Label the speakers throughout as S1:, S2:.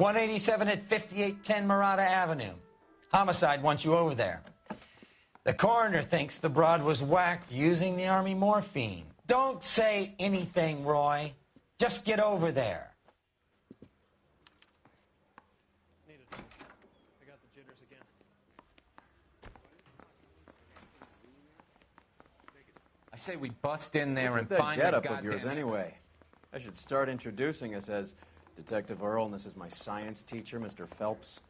S1: 187 at 5810 Murata Avenue. Homicide wants you over there. The coroner thinks the broad was whacked using the Army morphine. Don't say anything, Roy. Just get over there.
S2: I got the jitters again.
S3: I say we bust in there and
S4: What's
S3: find
S4: that
S3: the
S4: getup of yours
S3: goddamn...
S4: anyway? I should start introducing us as Detective Earl, and this is my science teacher, Mr. Phelps.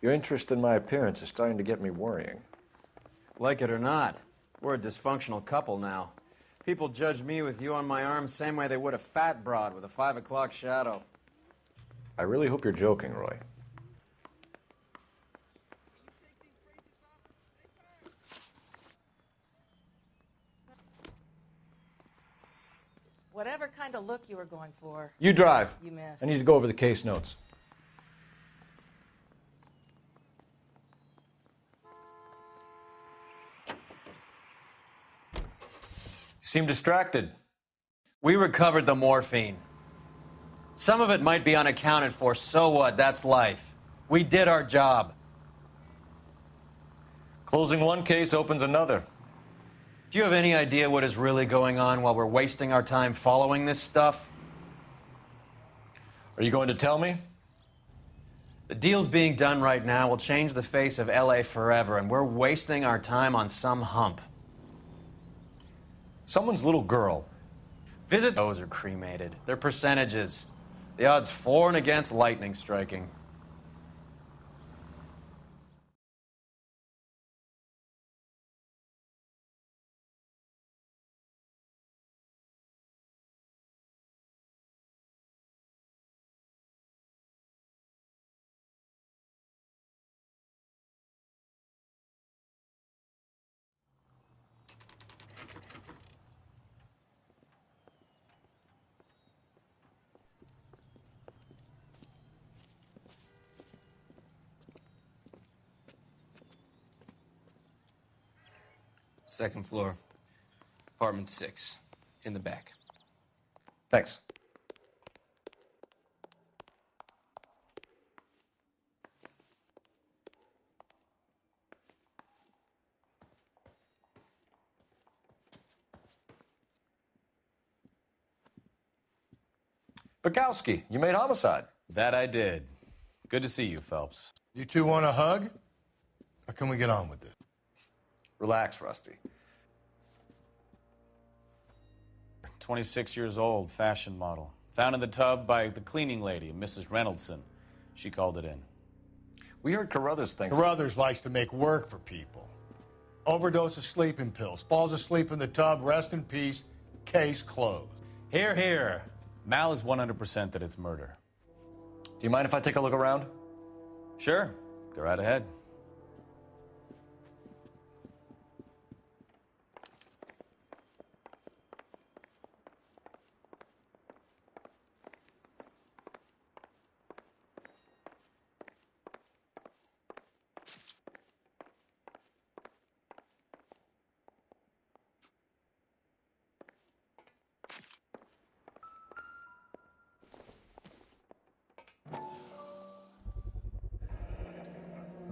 S5: Your interest in my appearance is starting to get me worrying.
S4: Like it or not, we're a dysfunctional couple now. People judge me with you on my arm same way they would a fat broad with a 5 o'clock shadow.
S5: I really hope you're joking, Roy.
S6: Whatever kind of look you were going for.
S5: You drive.
S6: You missed.
S5: I need to go over the case notes. You seem distracted.
S3: We recovered the morphine. Some of it might be unaccounted for, so what? That's life. We did our job.
S5: Closing one case opens another.
S3: Do you have any idea what is really going on while we're wasting our time following this stuff?
S5: Are you going to tell me?
S3: The deals being done right now will change the face of L.A. forever, and we're wasting our time on some hump.
S5: Someone's little girl.
S3: Visit those are cremated. They're percentages. The odds for and against lightning striking.
S7: Second floor, apartment 6, in the back.
S5: Thanks. Bukowski, you made homicide.
S8: That I did. Good to see you, Phelps.
S9: You two want a hug? Or can we get on with it?
S5: Relax, Rusty.
S8: 26 years old, fashion model. Found in the tub by the cleaning lady, Mrs. Reynoldson. She called it in.
S5: We heard Carruthers thinks...
S9: Carruthers likes to make work for people. Overdose of sleeping pills. Falls asleep in the tub. Rest in peace. Case closed.
S8: Here, here. Mal is 100% that it's murder.
S5: Do you mind if I take a look around?
S8: Sure. Go right ahead.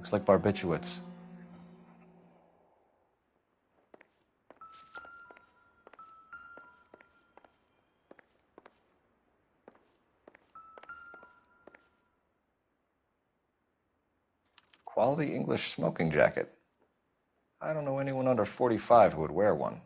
S5: Looks like barbiturates. Quality English smoking jacket. I don't know anyone under 45 who would wear one.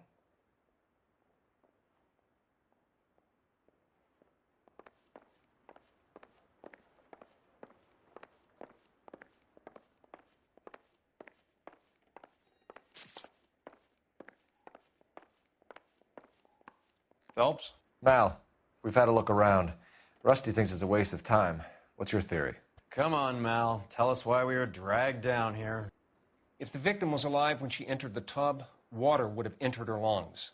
S8: Phelps?
S5: Mal, we've had a look around. Rusty thinks it's a waste of time. What's your theory?
S3: Come on, Mal. Tell us why we were dragged down here.
S10: If the victim was alive when she entered the tub, water would have entered her lungs.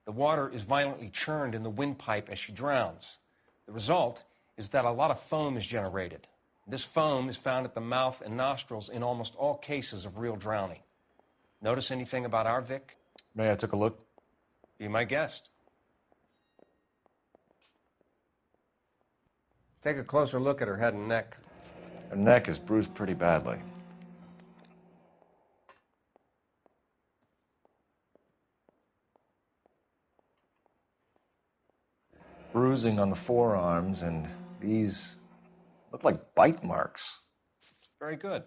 S10: The water is violently churned in the windpipe as she drowns. The result is that a lot of foam is generated. This foam is found at the mouth and nostrils in almost all cases of real drowning. Notice anything about our Vic?
S5: May I take a look?
S10: Be my guest. Take a closer look at her head and neck.
S5: Her neck is bruised pretty badly. Bruising on the forearms, and these look like bite marks.
S10: Very good.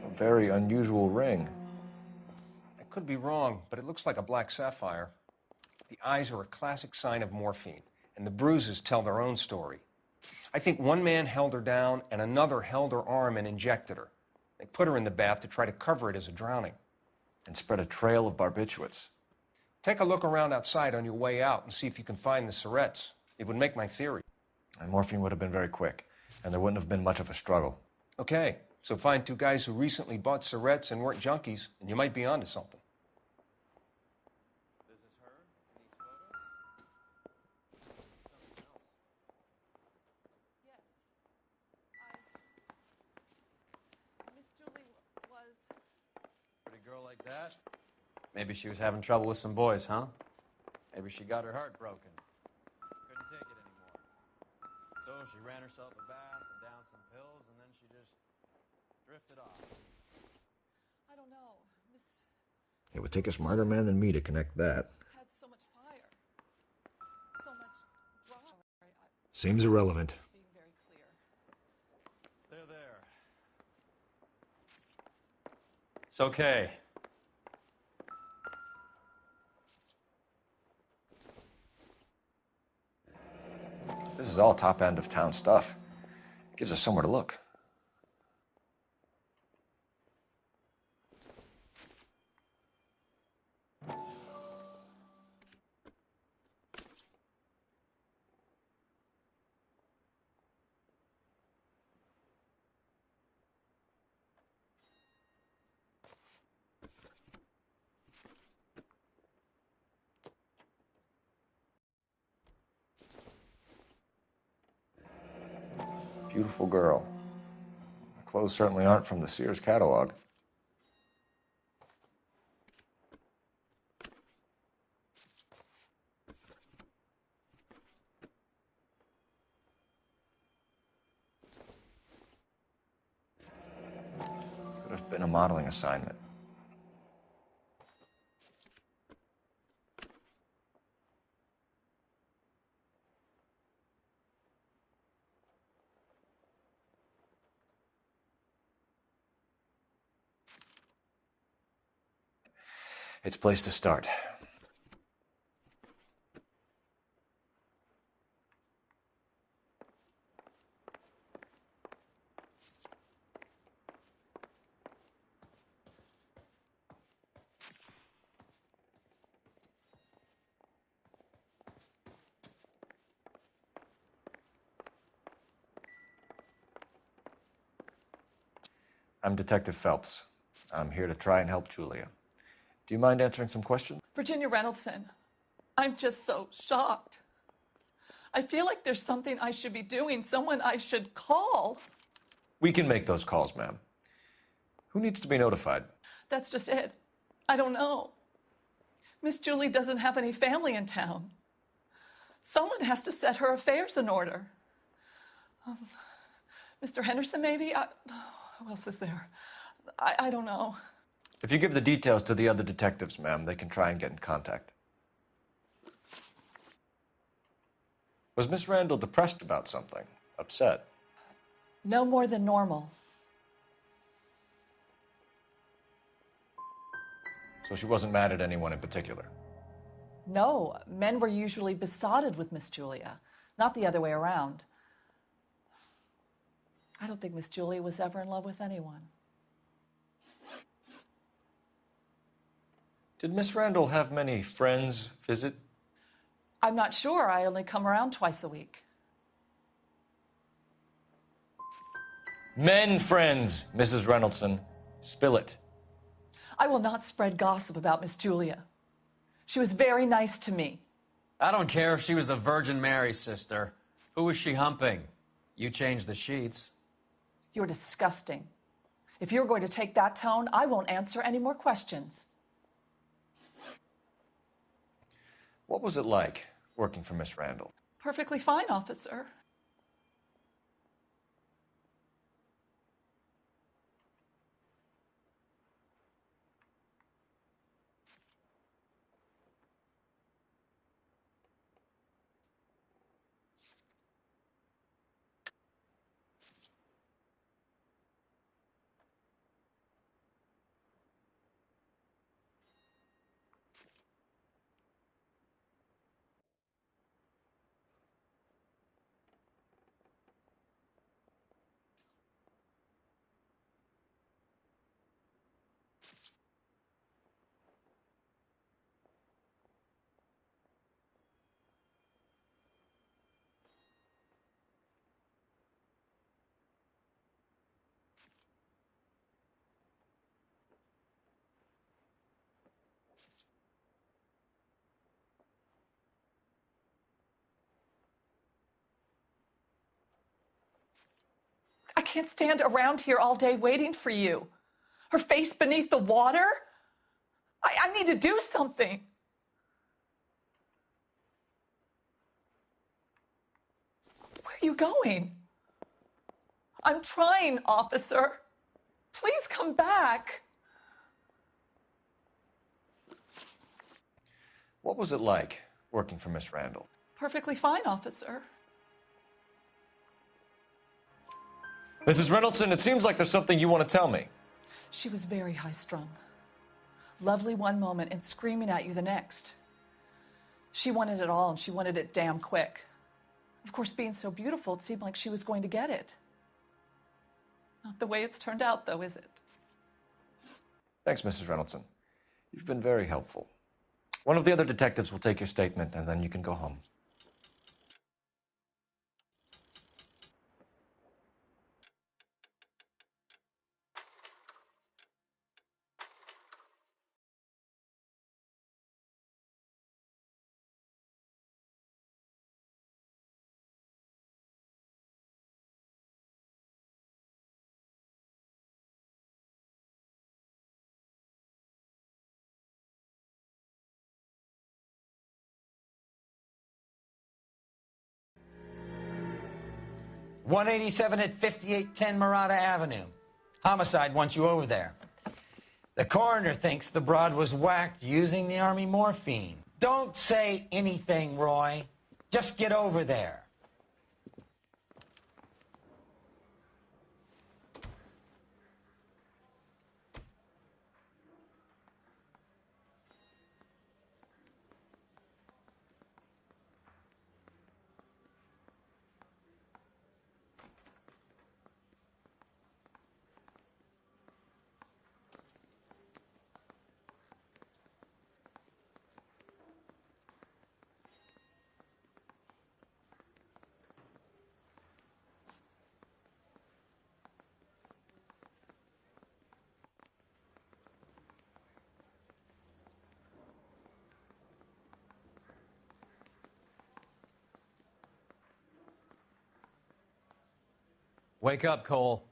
S5: A very unusual ring.
S10: I could be wrong, but it looks like a black sapphire. The eyes are a classic sign of morphine, and the bruises tell their own story. I think one man held her down and another held her arm and injected her. They put her in the bath to try to cover it as a drowning.
S5: And spread a trail of barbiturates.
S10: Take a look around outside on your way out and see if you can find the syrettes. It would make my theory.
S5: And morphine would have been very quick, and there wouldn't have been much of a struggle.
S10: Okay, so find two guys who recently bought syrettes and weren't junkies, and you might be onto something.
S3: This is her in these photos? Something else.
S6: Yes. Miss Julie was...
S3: Pretty girl like that? Maybe she was having trouble with some boys, huh? Maybe she got her heart broken. Couldn't take it anymore. So she ran herself a bath and downed some pills, and then she just drifted off.
S6: I don't know. Miss
S5: It would take a smarter man than me to connect that.
S6: had so much fire. So much drama.
S5: Seems irrelevant.
S6: Being very clear.
S3: There. It's okay.
S5: This is all top end of town stuff. Gives us somewhere to look. Beautiful girl. The clothes certainly aren't from the Sears catalog. Could have been a modeling assignment. It's a place to start. I'm Detective Phelps. I'm here to try and help Julia. Do you mind answering some questions?
S6: Virginia Reynoldson, I'm just so shocked. I feel like there's something I should be doing, someone I should call.
S5: We can make those calls, ma'am. Who needs to be notified?
S6: That's just it. I don't know. Miss Julie doesn't have any family in town. Someone has to set her affairs in order. Mr. Henderson, maybe? Who else is there? I don't know.
S5: If you give the details to the other detectives, ma'am, they can try and get in contact. Was Miss Randall depressed about something? Upset?
S6: No more than normal.
S5: So she wasn't mad at anyone in particular?
S6: No, men were usually besotted with Miss Julia, not the other way around. I don't think Miss Julia was ever in love with anyone.
S5: Did Miss Randall have many friends visit?
S6: I'm not sure. I only come around twice a week.
S5: Men friends, Mrs. Reynoldson. Spill it.
S6: I will not spread gossip about Miss Julia. She was very nice to me.
S3: I don't care if she was the Virgin Mary's sister. Who was she humping? You changed the sheets.
S6: You're disgusting. If you're going to take that tone, I won't answer any more questions.
S5: What was it like working for Miss Randall?
S6: Perfectly fine, officer. I can't stand around here all day waiting for you. Her face beneath the water? I need to do something. Where are you going? I'm trying, officer. Please come back.
S5: What was it like working for Miss Randall?
S6: Perfectly fine, officer.
S5: Mrs. Reynoldsson, it seems like there's something you want to tell me.
S6: She was very high-strung. Lovely one moment and screaming at you the next. She wanted it all, and she wanted it damn quick. Of course, being so beautiful, it seemed like she was going to get it. Not the way it's turned out, though, is it?
S5: Thanks, Mrs. Reynoldsson. You've been very helpful. One of the other detectives will take your statement, and then you can go home.
S1: .187 at 5810 Murata Avenue. Homicide wants you over there. The coroner thinks the broad was whacked using the Army morphine. Don't say anything, Roy. Just get over there.
S3: Wake up, Cole.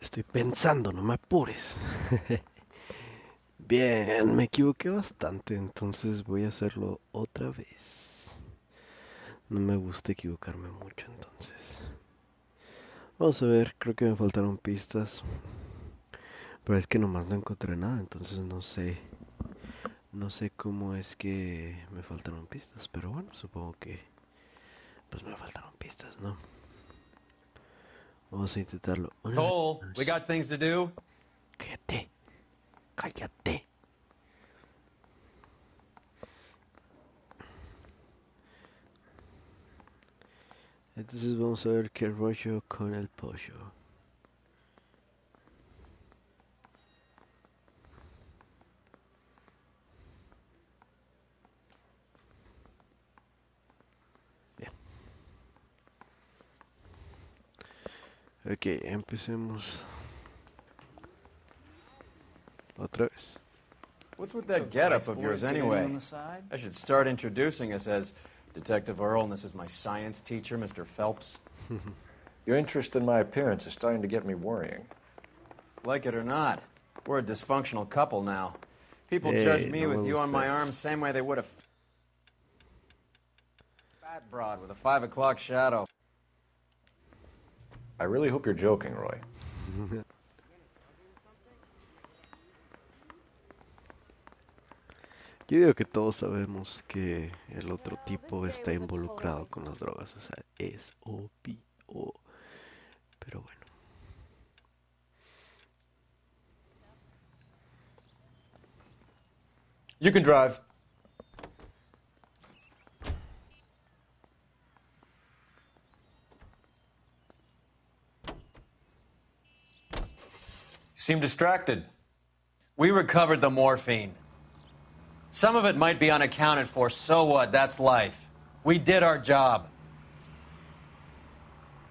S2: Estoy pensando, no me apures. Bien, me equivoqué bastante, entonces voy a hacerlo otra vez. No me gusta equivocarme mucho, entonces. Vamos a ver, creo que me faltaron pistas. Pero es que nomás no encontré nada, entonces no sé. No sé cómo es que me faltaron pistas, pero bueno, supongo que pues me faltaron pistas, ¿no? Vamos a intentarlo.
S3: Cole, we got things to do.
S2: Cállate. Cállate. Entonces vamos a ver qué rollo con el pollo. Ok, empecemos. Otra vez.
S4: What's with that getup of yours anyway? I should start introducing us as Detective Earl, and this is my science teacher, Mr. Phelps.
S5: Your interest in my appearance is starting to get me worrying.
S4: Like it or not, we're a dysfunctional couple now. People
S2: Hey,
S4: judge me
S2: no me
S4: with you on my
S2: gustas.
S4: arm same way they would a fat broad with a 5 o'clock shadow.
S5: I really hope you're joking, Roy.
S2: Yo digo que todos sabemos que el otro tipo está involucrado con las drogas, o sea, es obvio. Pero bueno.
S5: You can drive. You seem distracted.
S4: We recovered the morphine. Some of it might be unaccounted for, so what? That's life. We did our job.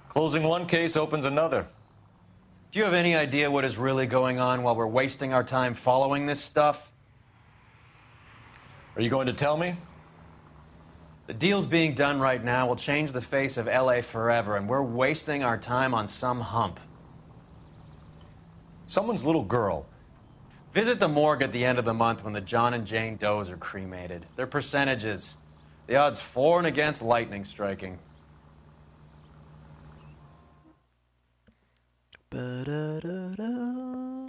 S5: Closing one case opens another.
S4: Do you have any idea what is really going on while we're wasting our time following this stuff?
S5: Are you going to tell me?
S4: The deals being done right now will change the face of LA forever, and we're wasting our time on some hump.
S5: Someone's little girl.
S4: Visit the morgue at the end of the month when the John and Jane Does are cremated. Their percentages. The odds for and against lightning striking.
S2: Pararara.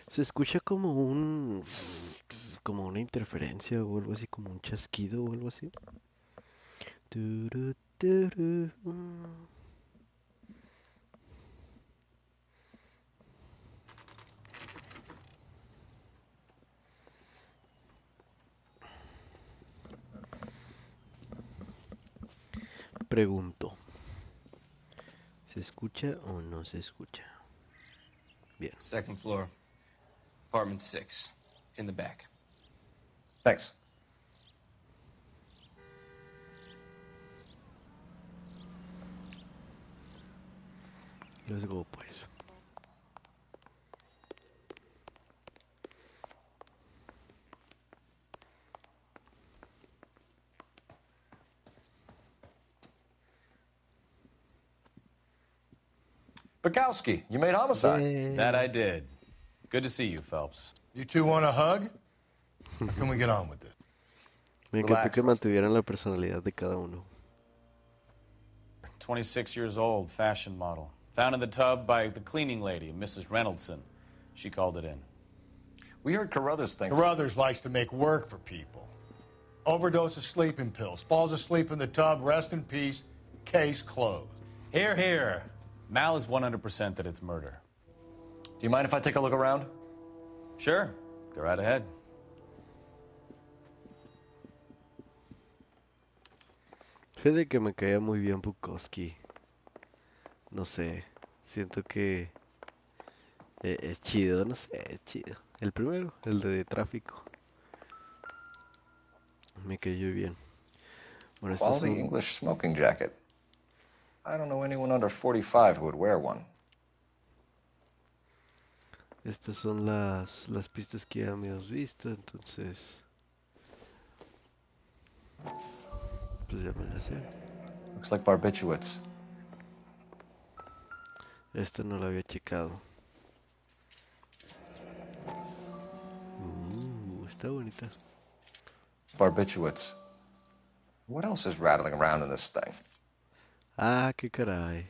S2: Se escucha como una interferencia o algo así, como un chasquido o algo así. Turu, turu. Pregunto, ¿se escucha o no se escucha? Bien.
S7: Second floor. Apartment 6. In the back.
S5: Thanks.
S2: Let's go, pues.
S5: Bukowski, you made homicide.
S8: That I did. Good to see you, Phelps.
S9: You two want a hug? Or can we get on with it?
S2: Me encantó
S5: Relax,
S2: que
S5: Rusty.
S2: mantuvieran la personalidad de cada uno.
S8: 26 years old, fashion model. Found in the tub by the cleaning lady, Mrs. Reynoldson. She called it in.
S5: We heard Carruthers thinks...
S9: Carruthers likes to make work for people. Overdose of sleeping pills. Falls asleep in the tub. Rest in peace. Case closed.
S8: Here, here. Mal is 100% that it's murder.
S5: Do you mind if I take a look around?
S8: Sure. Go right ahead.
S2: Fíjate que me caía muy bien Bukowski. No sé, siento que es chido, no sé, es chido. El primero, el de tráfico. Me cayó bien. Bueno,
S5: Quality English smoking jacket. I don't know anyone under 45 who would wear one.
S2: estas son las pistas que ya habíamos visto, entonces pues ya me las sé.
S5: Looks like barbiturates.
S2: Esta no la había checado. Está bonita.
S5: Barbiturates. What else is rattling around in this thing?
S2: Ah, qué caray.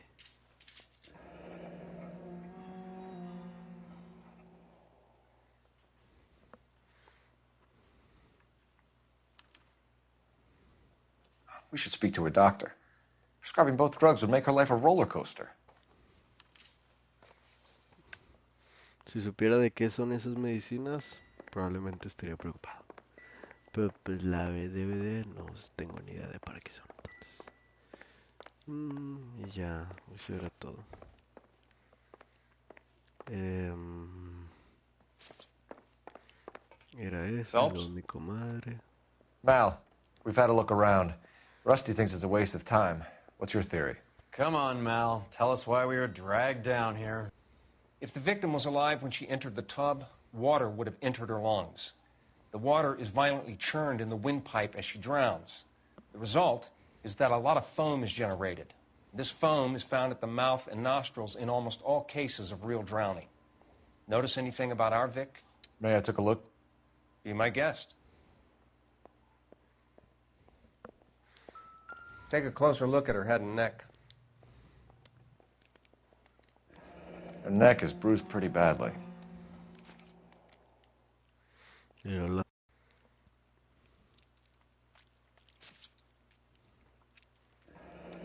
S5: We should speak to her doctor. Prescribing both drugs would make her life a roller coaster.
S2: Si supiera de qué son esas medicinas, probablemente estaría preocupado. Pero pues la DVD no tengo ni idea de para qué son entonces. Y ya, eso era todo. Era eso,
S8: Phelps?
S2: lo de mi comadre.
S5: Mal, we've had a look around. Rusty thinks it's a waste of time. What's your theory?
S4: Come on, Mal. Tell us why we were dragged down here.
S10: If the victim was alive when she entered the tub, water would have entered her lungs. The water is violently churned in the windpipe as she drowns. The result is that a lot of foam is generated. This foam is found at the mouth and nostrils in almost all cases of real drowning. Notice anything about our Vic?
S5: May I take a look?
S10: Be my guest. Take a closer look at her head and neck.
S5: Her neck is bruised pretty badly.
S2: Mírala.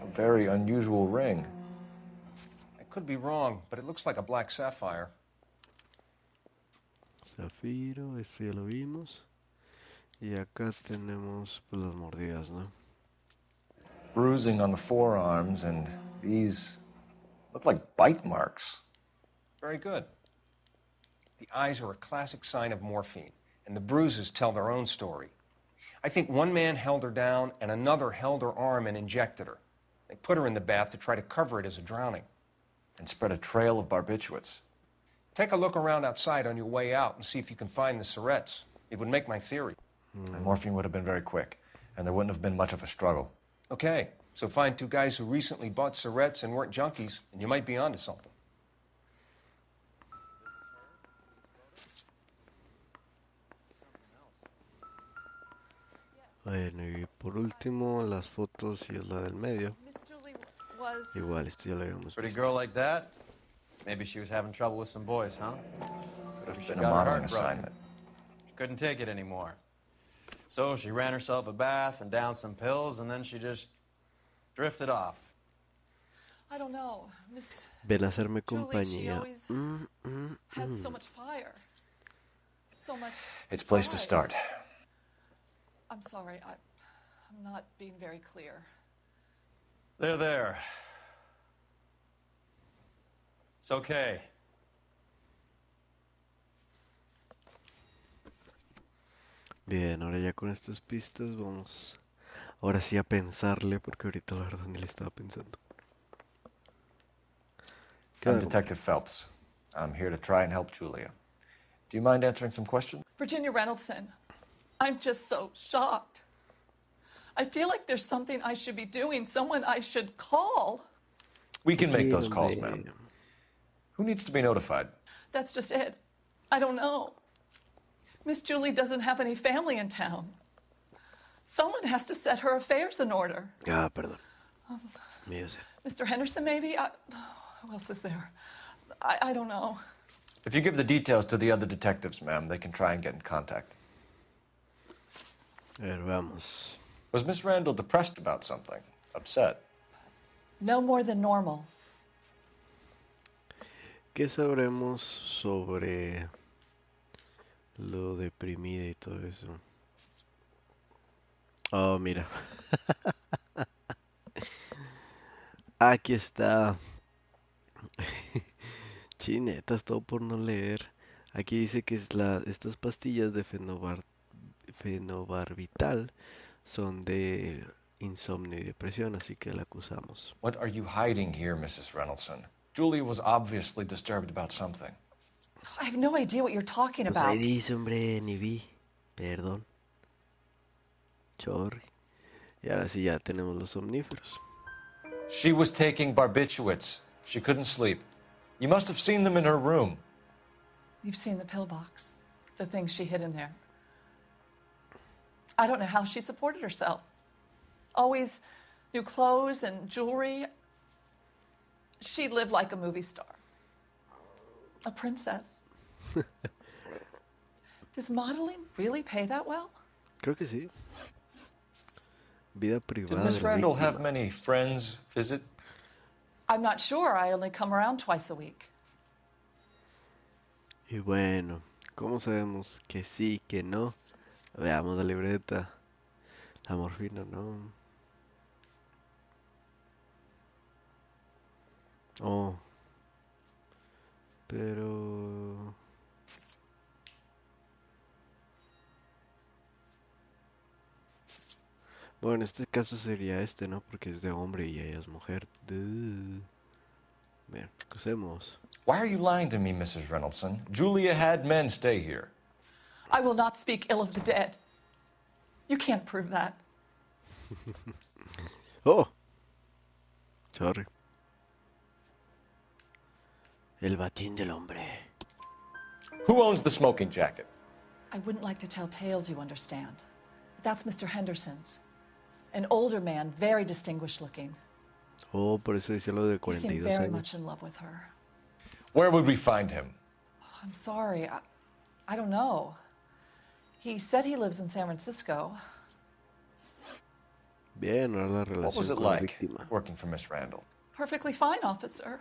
S5: A very unusual ring.
S10: I could be wrong, but it looks like a black sapphire.
S2: Zafiro, este ya lo vimos. Y acá tenemos pues, las mordidas, ¿no?
S5: Bruising on the forearms, and these look like bite marks.
S10: Very good. The eyes are a classic sign of morphine, and the bruises tell their own story. I think one man held her down and another held her arm and injected her. They put her in the bath to try to cover it as a drowning.
S5: And spread a trail of barbiturates.
S10: Take a look around outside on your way out and see if you can find the syrettes. It would make my theory.
S5: And morphine would have been very quick, and there wouldn't have been much of a struggle.
S10: Okay, so find two guys who recently bought syrettes and weren't junkies, and you might be onto something.
S2: Bueno, y por último, las fotos y es la del medio.
S6: Miss Julie was.
S2: Igual, esto ya lo habíamos
S4: Pretty
S2: visto.
S4: girl like that? Maybe she was having trouble with some boys, huh?
S5: Could
S4: She
S5: have been a
S4: got her
S5: modeling
S4: heart broken.
S5: assignment.
S4: She couldn't take it anymore. So she ran herself a bath and downed some pills, and then she just drifted off.
S6: I don't know. Miss
S2: Ven a hacerme
S6: Julie, she
S2: compañía.
S6: always had so much fire. So much.
S5: It's a place to
S6: pride.
S5: start.
S6: I'm sorry. I'm not being very clear.
S4: There. It's okay.
S2: Bien, ahora ya con estas pistas vamos ahora sí a pensarle, porque ahorita la verdad ni le estaba pensando.
S5: I'm Detective Phelps. I'm here to try and help Julia. Do you mind answering some questions?
S6: Virginia Reynoldson, I'm just so shocked. I feel like there's something I should be doing, someone I should call.
S5: We can make those calls, ma'am. Who needs to be notified?
S6: That's just it. I don't know. Miss Julie doesn't have any family in town. Someone has to set her affairs in order.
S2: Ah, perdón. Mío,
S6: Mr. Henderson, maybe? Who else is there? I don't know.
S5: If you give the details to the other detectives, ma'am, they can try and get in contact.
S2: A ver, vamos.
S5: Was Miss Randall depressed about something? Upset?
S6: No more than normal.
S2: ¿Qué sabremos sobre lo deprimida y todo eso? Oh, mira. Aquí está. Chinetas, todo por no leer. Aquí dice que es estas pastillas de fenobarbital son de insomnio y depresión, así que la acusamos.
S5: What are you hiding here, Mrs. Reynoldson? Julia was obviously disturbed about something.
S6: I have no idea what you're talking
S2: Pues
S6: about.
S2: ahí dice, hombre, ni vi. Perdón. Sorry. Y ahora sí ya tenemos los somníferos.
S5: She was taking barbiturates. She couldn't sleep. You must have seen them in her room.
S6: You've seen the pillbox, the things she hid in there. I don't know how she supported herself. Always new clothes and jewelry. She lived like a movie star. A princess. Does modeling really pay that well?
S2: Creo que sí. Vida
S5: Did
S2: privada.
S5: Miss
S2: del
S5: Randall
S2: víctima.
S5: have many friends visit?
S6: I'm not sure. I only come around twice a week.
S2: Y bueno, ¿cómo sabemos que sí, que no? Veamos la libreta. La morfina, no. Oh. Pero... Bueno, en este caso sería este, ¿no? Porque es de hombre y ella es mujer. Duh. Bien, usemos.
S5: Why are you lying to me, Mrs. Reynoldson? Julia had men stay here.
S6: I will not speak ill of the dead. You can't prove that.
S2: Oh, sorry. El batín del hombre.
S5: Who owns the smoking jacket?
S6: I wouldn't like to tell tales, you understand. But that's Mr. Henderson's. An older man, very distinguished looking.
S2: Oh, por eso decía lo de
S6: He seemed
S2: 42
S6: very
S2: años.
S6: much in love with her.
S5: Where would we find him?
S6: I'm sorry. I don't know. He said he lives in San Francisco.
S2: Bien, ahora la
S5: What
S2: relación
S5: was it
S2: con la
S5: like
S2: víctima.
S5: working for Miss Randall?
S6: Perfectly fine, officer.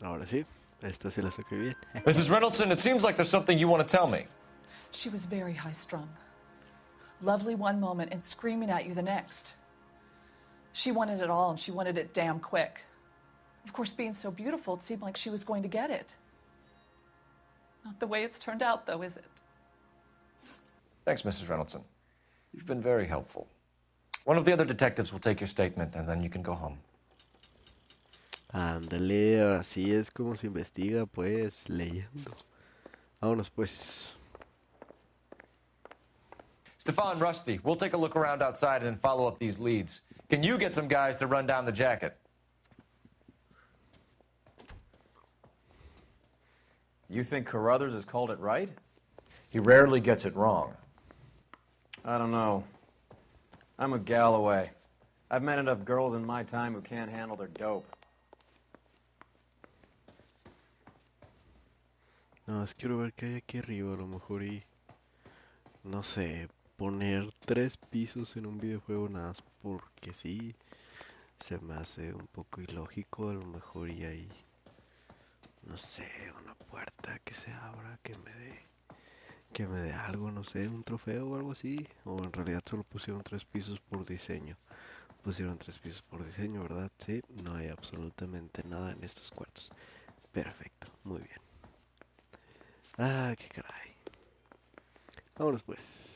S2: Ahora sí, esta se la saqué bien.
S5: Mrs. Reynoldson, it seems like there's something you want to tell me.
S6: She was very high-strung. Lovely one moment and screaming at you the next. She wanted it all, and she wanted it damn quick. Of course, being so beautiful, it seemed like she was going to get it. Not the way it's turned out, though, is it?
S5: Thanks, Mrs. Reynoldson. You've been very helpful. One of the other detectives will take your statement, and then you can go home.
S2: Ándale, ahora sí es como se investiga, pues, leyendo. Vámonos, pues.
S5: Stefan, Rusty, we'll take a look around outside and then follow up these leads. Can you get some guys to run down the jacket?
S4: You think Carruthers has called it right?
S5: He rarely gets it wrong.
S4: I don't know. I'm with Galloway. I've met enough girls in my time who can't handle their dope.
S2: No, es quiero ver qué hay aquí arriba, a lo mejor y... No sé, poner 3 pisos en un videojuego nada más porque sí. Se me hace un poco ilógico, a lo mejor y hay... No sé, una puerta que se abra, que me dé algo, no sé, un trofeo o algo así. O en realidad solo pusieron 3 pisos por diseño. Pusieron 3 pisos por diseño, ¿verdad? Sí, no hay absolutamente nada en estos cuartos. Perfecto, muy bien. Ah, qué caray. Vámonos pues.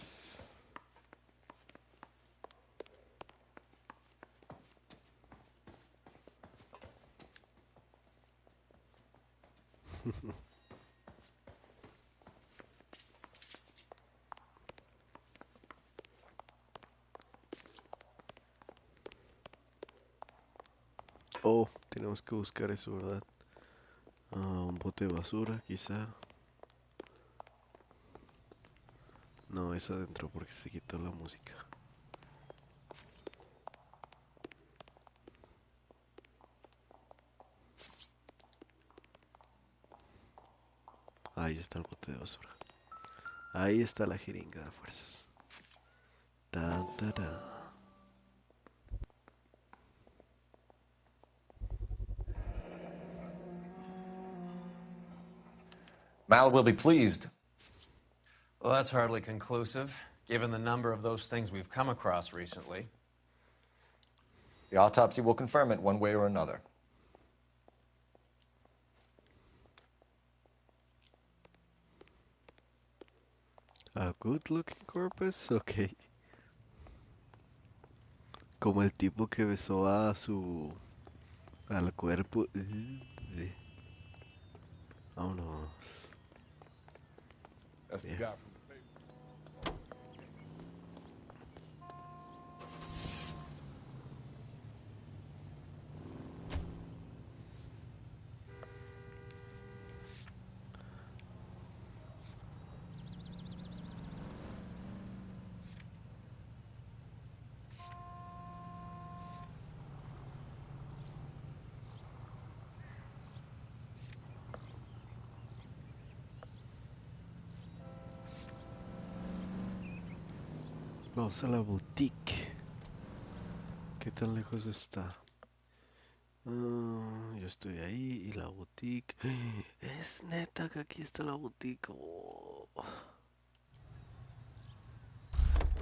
S2: Oh, tenemos que buscar eso, ¿verdad? Un bote de basura, quizá. No, es adentro porque se quitó la música. Ahí está el bote de basura. Ahí está la jeringa de fuerzas. Tan, tan, tan.
S5: Mal will be pleased.
S4: Well, that's hardly conclusive, given the number of those things we've come across recently.
S5: The autopsy will confirm it one way or another.
S2: A good looking corpus, ok. Como el tipo que besó a su... al cuerpo. Vámonos.
S9: That's the
S2: Yeah.
S9: guy from the paper.
S2: Vamos a la boutique. ¿Qué tan lejos está? Yo estoy ahí y la boutique. Es neta que aquí está la boutique. Oh.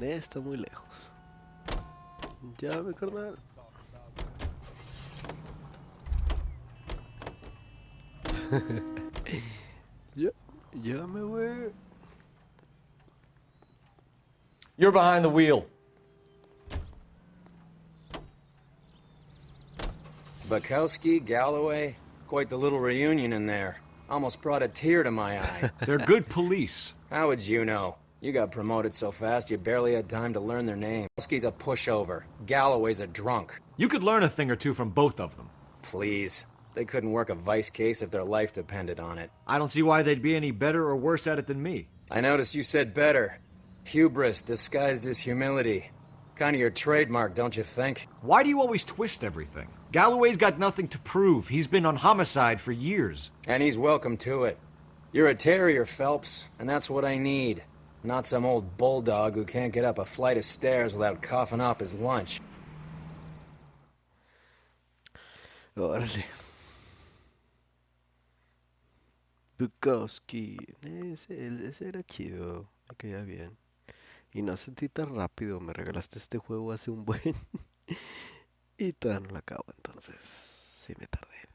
S2: Está muy lejos. Llame, carnal. Llame, güey.
S5: You're behind the wheel.
S4: Bukowski, Galloway, quite the little reunion in there. Almost brought a tear to my eye.
S11: They're good police.
S4: How would you know? You got promoted so fast you barely had time to learn their name. Bukowski's a pushover. Galloway's a drunk.
S11: You could learn a thing or two from both of them.
S4: Please. They couldn't work a vice case if their life depended on it.
S11: I don't see why they'd be any better or worse at it than me.
S4: I noticed you said better. Hubris disguised as humility. Kind of your trademark, don't you think?
S11: Why do you always twist everything? Galloway's got nothing to prove. He's been on homicide for years.
S4: And he's welcome to it. You're a terrier, Phelps, and that's what I need. Not some old bulldog who can't get up a flight of stairs without coughing up his lunch.
S2: Órale. Bukowski. Ese era chido. Me caía bien. Y no sentí tan rápido. Me regalaste este juego hace un buen. Y todavía no lo acabo, entonces sí me tardé.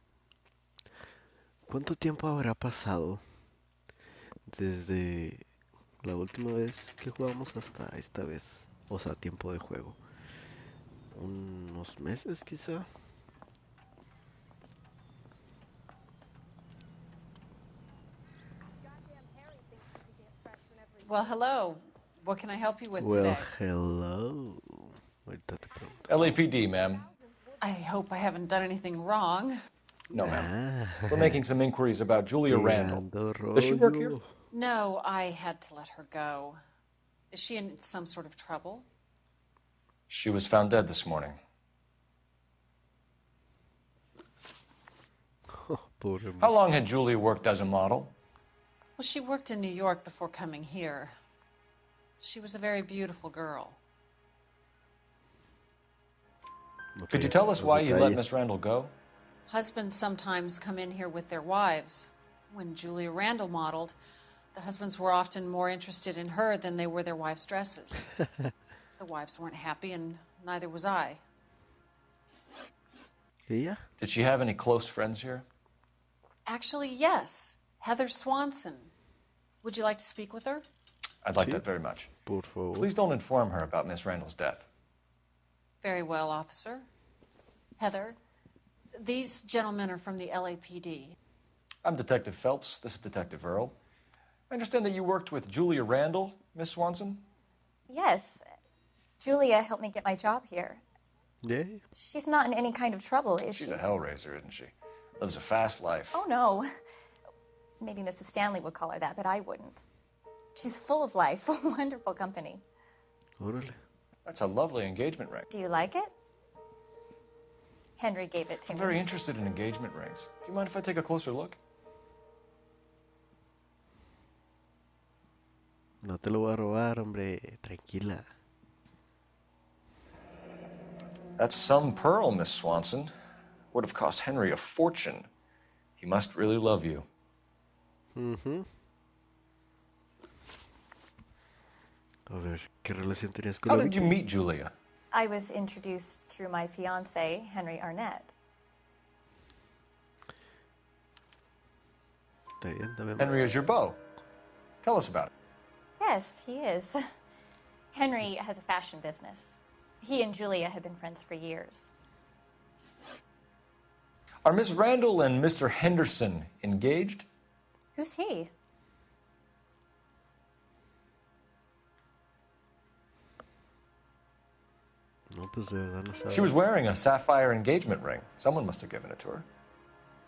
S2: ¿Cuánto tiempo habrá pasado desde la última vez que jugamos hasta esta vez? O sea, tiempo de juego. ¿Unos meses quizá?
S12: Well, hello. What can I help you with
S2: Well,
S12: today?
S2: hello. Ahorita te pregunto.
S5: LAPD, ma'am.
S12: I hope I haven't done anything wrong.
S5: No, ma'am. We're making some inquiries about Julia Randall. Does she work here?
S12: No, I had to let her go. Is she in some sort of trouble?
S5: She was found dead this morning. How long had Julia worked as a model?
S12: Well, she worked in New York before coming here. She was a very beautiful girl.
S5: Could you tell us why you let Miss Randall go?
S12: Husbands sometimes come in here with their wives. When Julia Randall modeled, the husbands were often more interested in her than they were their wives' dresses. The wives weren't happy, and neither was I.
S2: Yeah.
S5: Did she have any close friends here?
S12: Actually, yes. Heather Swanson. Would you like to speak with her?
S5: I'd like that very much.
S2: Por favor.
S5: Please don't inform her about Miss Randall's death.
S12: Very well, officer. Heather, these gentlemen are from the LAPD.
S5: I'm Detective Phelps. This is Detective Earl. I understand that you worked with Julia Randall, Miss Swanson?
S13: Yes. Julia helped me get my job here.
S2: Yeah.
S13: She's not in any kind of trouble, is she?
S5: She's a hellraiser, isn't she? Lives a fast life.
S13: Oh, no. Maybe Mrs. Stanley would call her that, but I wouldn't. She's full of life, wonderful company.
S2: Órale.
S5: That's a lovely engagement ring.
S13: Do you like it? Henry gave it to
S5: I'm
S13: me.
S5: very interested in engagement rings. Do you mind if I take a closer look?
S2: No te lo voy a robar, hombre. Tranquila.
S5: That's some pearl, Miss Swanson. Would have cost Henry a fortune. He must really love you.
S2: Mm-hmm. A ver, ¿qué relación tenías con
S5: How
S2: la
S5: did you
S2: Vicky?
S5: meet Julia?
S13: I was introduced through my fiancé, Henry Arnett.
S2: Está bien, dame
S5: Henry
S2: más.
S5: is your beau. Tell us about it.
S13: Yes, he is. Henry has a fashion business. He and Julia have been friends for years.
S5: Are Miss Randall and Mr. Henderson engaged?
S13: Who's he?
S2: No, pues de verdad no sabe.
S5: She was wearing a sapphire engagement ring. Someone must have given it to her.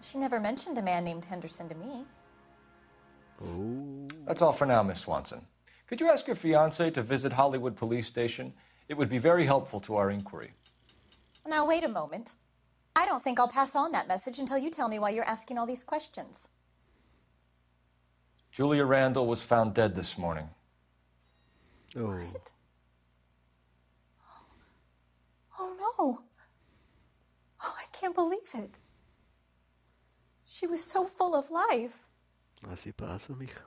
S13: She never mentioned a man named Henderson to me.
S2: Oh.
S5: That's all for now, Miss Swanson. Could you ask your fiancé to visit Hollywood Police Station? It would be very helpful to our inquiry.
S13: Now, wait a moment. I don't think I'll pass on that message until you tell me why you're asking all these questions.
S5: Julia Randall was found dead this morning.
S2: Oh.
S13: What? Oh, no. Oh, I can't believe it. She was so full of life.
S2: Así pasa, mija.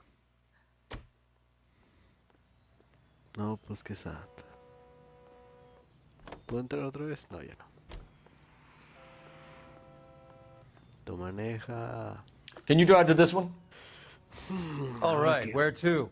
S2: No, pues qué sad. ¿Puedo entrar otra vez? No, ya no. Tú maneja.
S5: Can you drive to this one?
S3: All right, where to?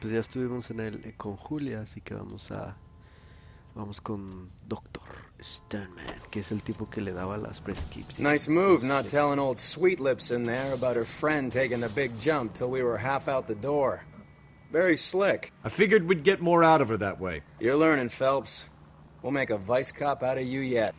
S2: pues ya estuvimos con Julia, así que vamos con Doctor Stoneman, que es el tipo que le daba las prescripciones.
S4: Nice move not telling old Sweet Lips in there about her friend taking the big jump till we were half out the door. Very slick.
S11: I figured we'd get more out of her that way.
S4: You're learning, Phelps. We'll make a vice cop out of you yet.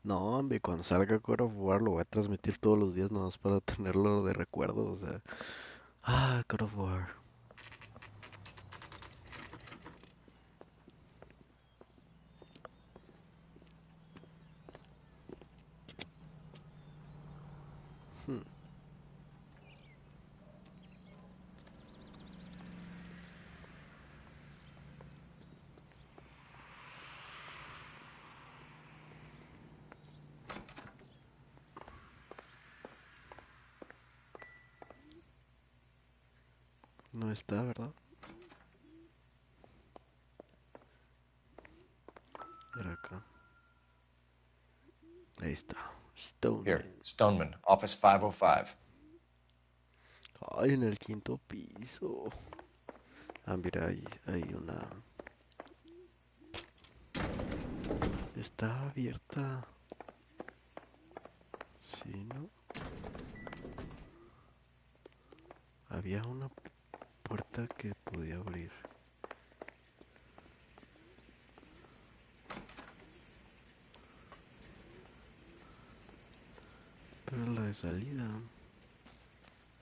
S2: No, hombre, cuando salga God of War lo voy a transmitir todos los días nomás para tenerlo de recuerdo, o sea. God of War. No está, ¿verdad? Era acá. Ahí está. Stoneman.
S5: Here, Stoneman, office 505.
S2: Ay, en el quinto piso. Mira, hay una... Está abierta. Sí, ¿no? Había una puerta que podía abrir. Pero la de salida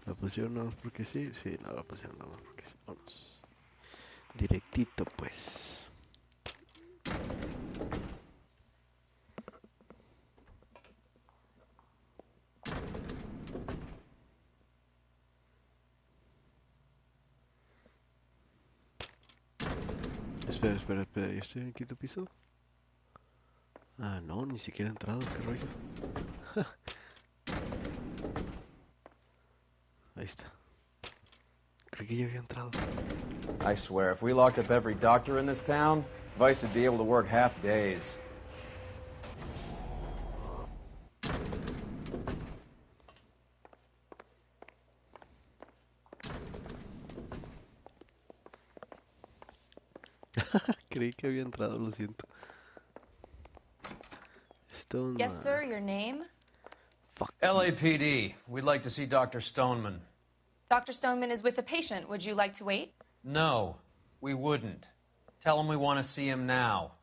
S2: la pusieron nada más porque sí. Sí, no la pusieron nada más porque sí. Vámonos. Directito pues. Espera, ¿yo estoy en el quinto piso? Ah, no, ni siquiera he entrado, qué rollo. Ahí está. Creo que ya había entrado.
S3: I swear, if we locked up every doctor in this town, Vice would be able to work half days.
S2: Creí que había entrado, lo siento. Stoneman.
S14: Yes, sir, your name?
S2: Fuck.
S3: LAPD, we'd like to see Dr. Stoneman.
S14: Dr. Stoneman is with a patient. Would you like to wait?
S3: No, we wouldn't. Tell him we want to see him now.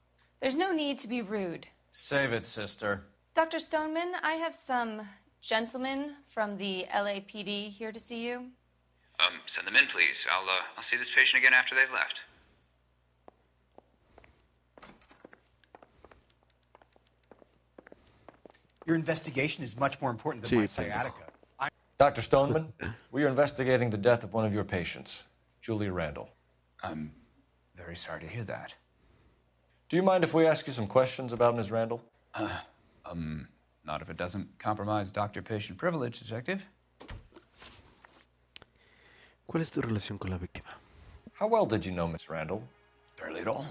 S14: There's no need to be rude.
S3: Save it, sister.
S14: Dr. Stoneman, I have some gentlemen from the LAPD here to see you.
S15: Send them in, please. I'll see this patient again after they've left.
S16: Your investigation is much more important than my sciatica.
S5: Dr. Stoneman, we are investigating the death of one of your patients, Julia Randall.
S15: I'm very sorry to hear that.
S5: Do you mind if we ask you some questions about Ms. Randall?
S15: Not if it doesn't compromise doctor-patient privilege, Detective.
S2: ¿Cuál es tu relación con la víctima?
S5: How well did you know Ms. Randall?
S15: Barely at all.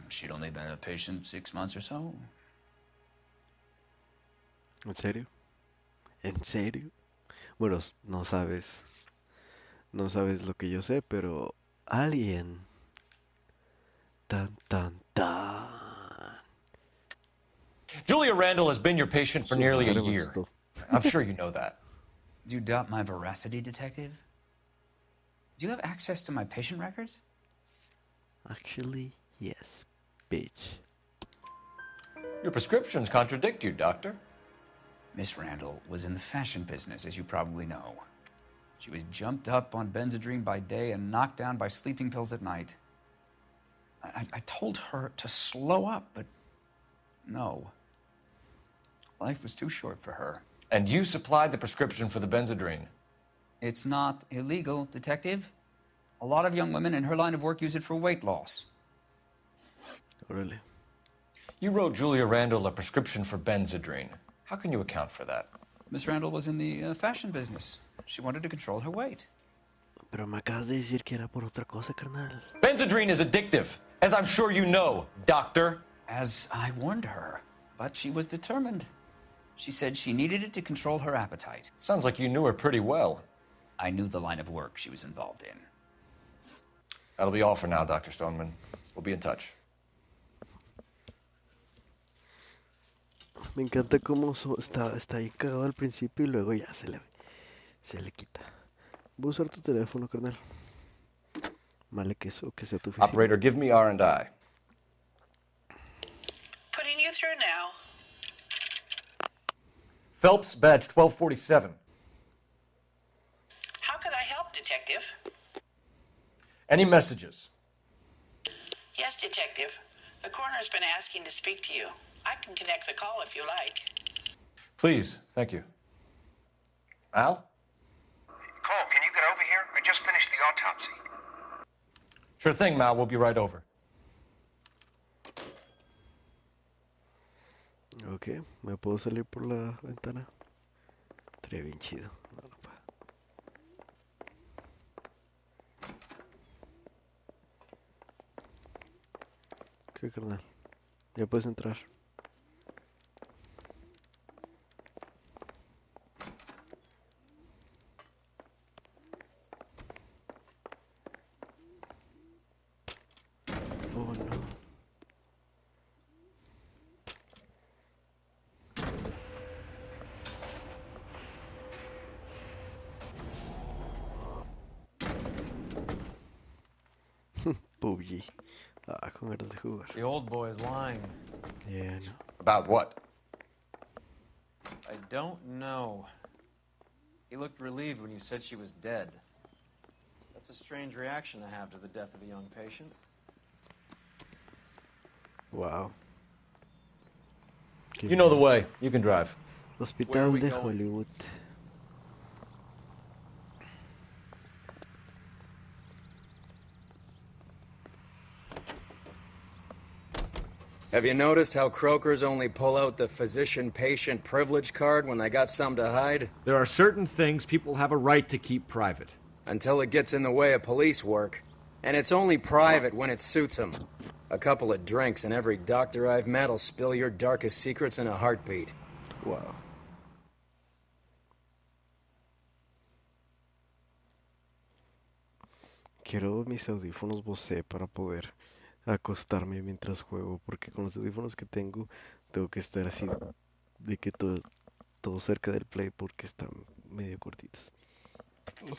S15: She'd only been a patient 6 months or so.
S2: ¿En serio? ¿En serio? Bueno, no sabes lo que yo sé, pero alguien tan.
S5: Julia Randall has been your patient for nearly a year. I'm sure you know that.
S15: Do you doubt my veracity, Detective? Do you have access to my patient records?
S2: Actually, yes, bitch.
S5: Your prescriptions contradict you, Doctor.
S15: Miss Randall was in the fashion business, as you probably know. She was jumped up on Benzedrine by day and knocked down by sleeping pills at night. I told her to slow up, but no. Life was too short for her.
S5: And you supplied the prescription for the Benzedrine.
S15: It's not illegal, Detective. A lot of young women in her line of work use it for weight loss.
S2: Really?
S5: You wrote Julia Randall a prescription for Benzedrine. How can you account for that?
S15: Miss Randall was in the fashion business. She wanted to control her weight.
S2: Pero me acabas de decir que era por otra cosa, carnal.
S5: Benzedrine is addictive, as I'm sure you know, doctor.
S15: As I warned her, but she was determined. She said she needed it to control her appetite.
S5: Sounds like you knew her pretty well.
S15: I knew the line of work she was involved in.
S5: That'll be all for now, Dr. Stoneman. We'll be in touch.
S2: Me encanta cómo está ahí cagado al principio y luego ya se le quita. Voy a usar tu teléfono, carnal. Vale que eso, que sea tu oficina.
S5: Operator, give me R&I.
S17: Putting you through now.
S5: Phelps, badge 1247.
S17: How could I help, Detective?
S5: Any messages?
S17: Yes, Detective. The coroner's been asking to speak to you. I can connect the call if you like.
S5: Please, thank you. Al?
S10: Cole, can you get over here? I just finished the autopsy.
S5: Sure thing, Mal. We'll be right over.
S2: Ok, ¿me puedo salir por la ventana? Estaría bien chido. No, no puedo. Ok, carnal. Ya puedes entrar. Oh, no. PUBG. Ah, con ganas de jugar.
S3: The old boy is lying.
S2: Yeah, no.
S5: About what?
S3: I don't know. He looked relieved when you said she was dead. That's a strange reaction to have to the death of a young patient.
S2: Wow.
S5: You know the way. You can drive.
S2: Hospital de Hollywood.
S4: Have you noticed how croakers only pull out the physician-patient privilege card when they got something to hide?
S11: There are certain things people have a right to keep private.
S4: Until it gets in the way of police work. And it's only private when it suits them. A couple of drinks and every doctor I've met will spill your darkest secrets in a heartbeat.
S2: Wow. Quiero mis audífonos Bose para poder acostarme mientras juego, porque con los audífonos que tengo que estar así de que todo cerca del play porque están medio cortitos. No.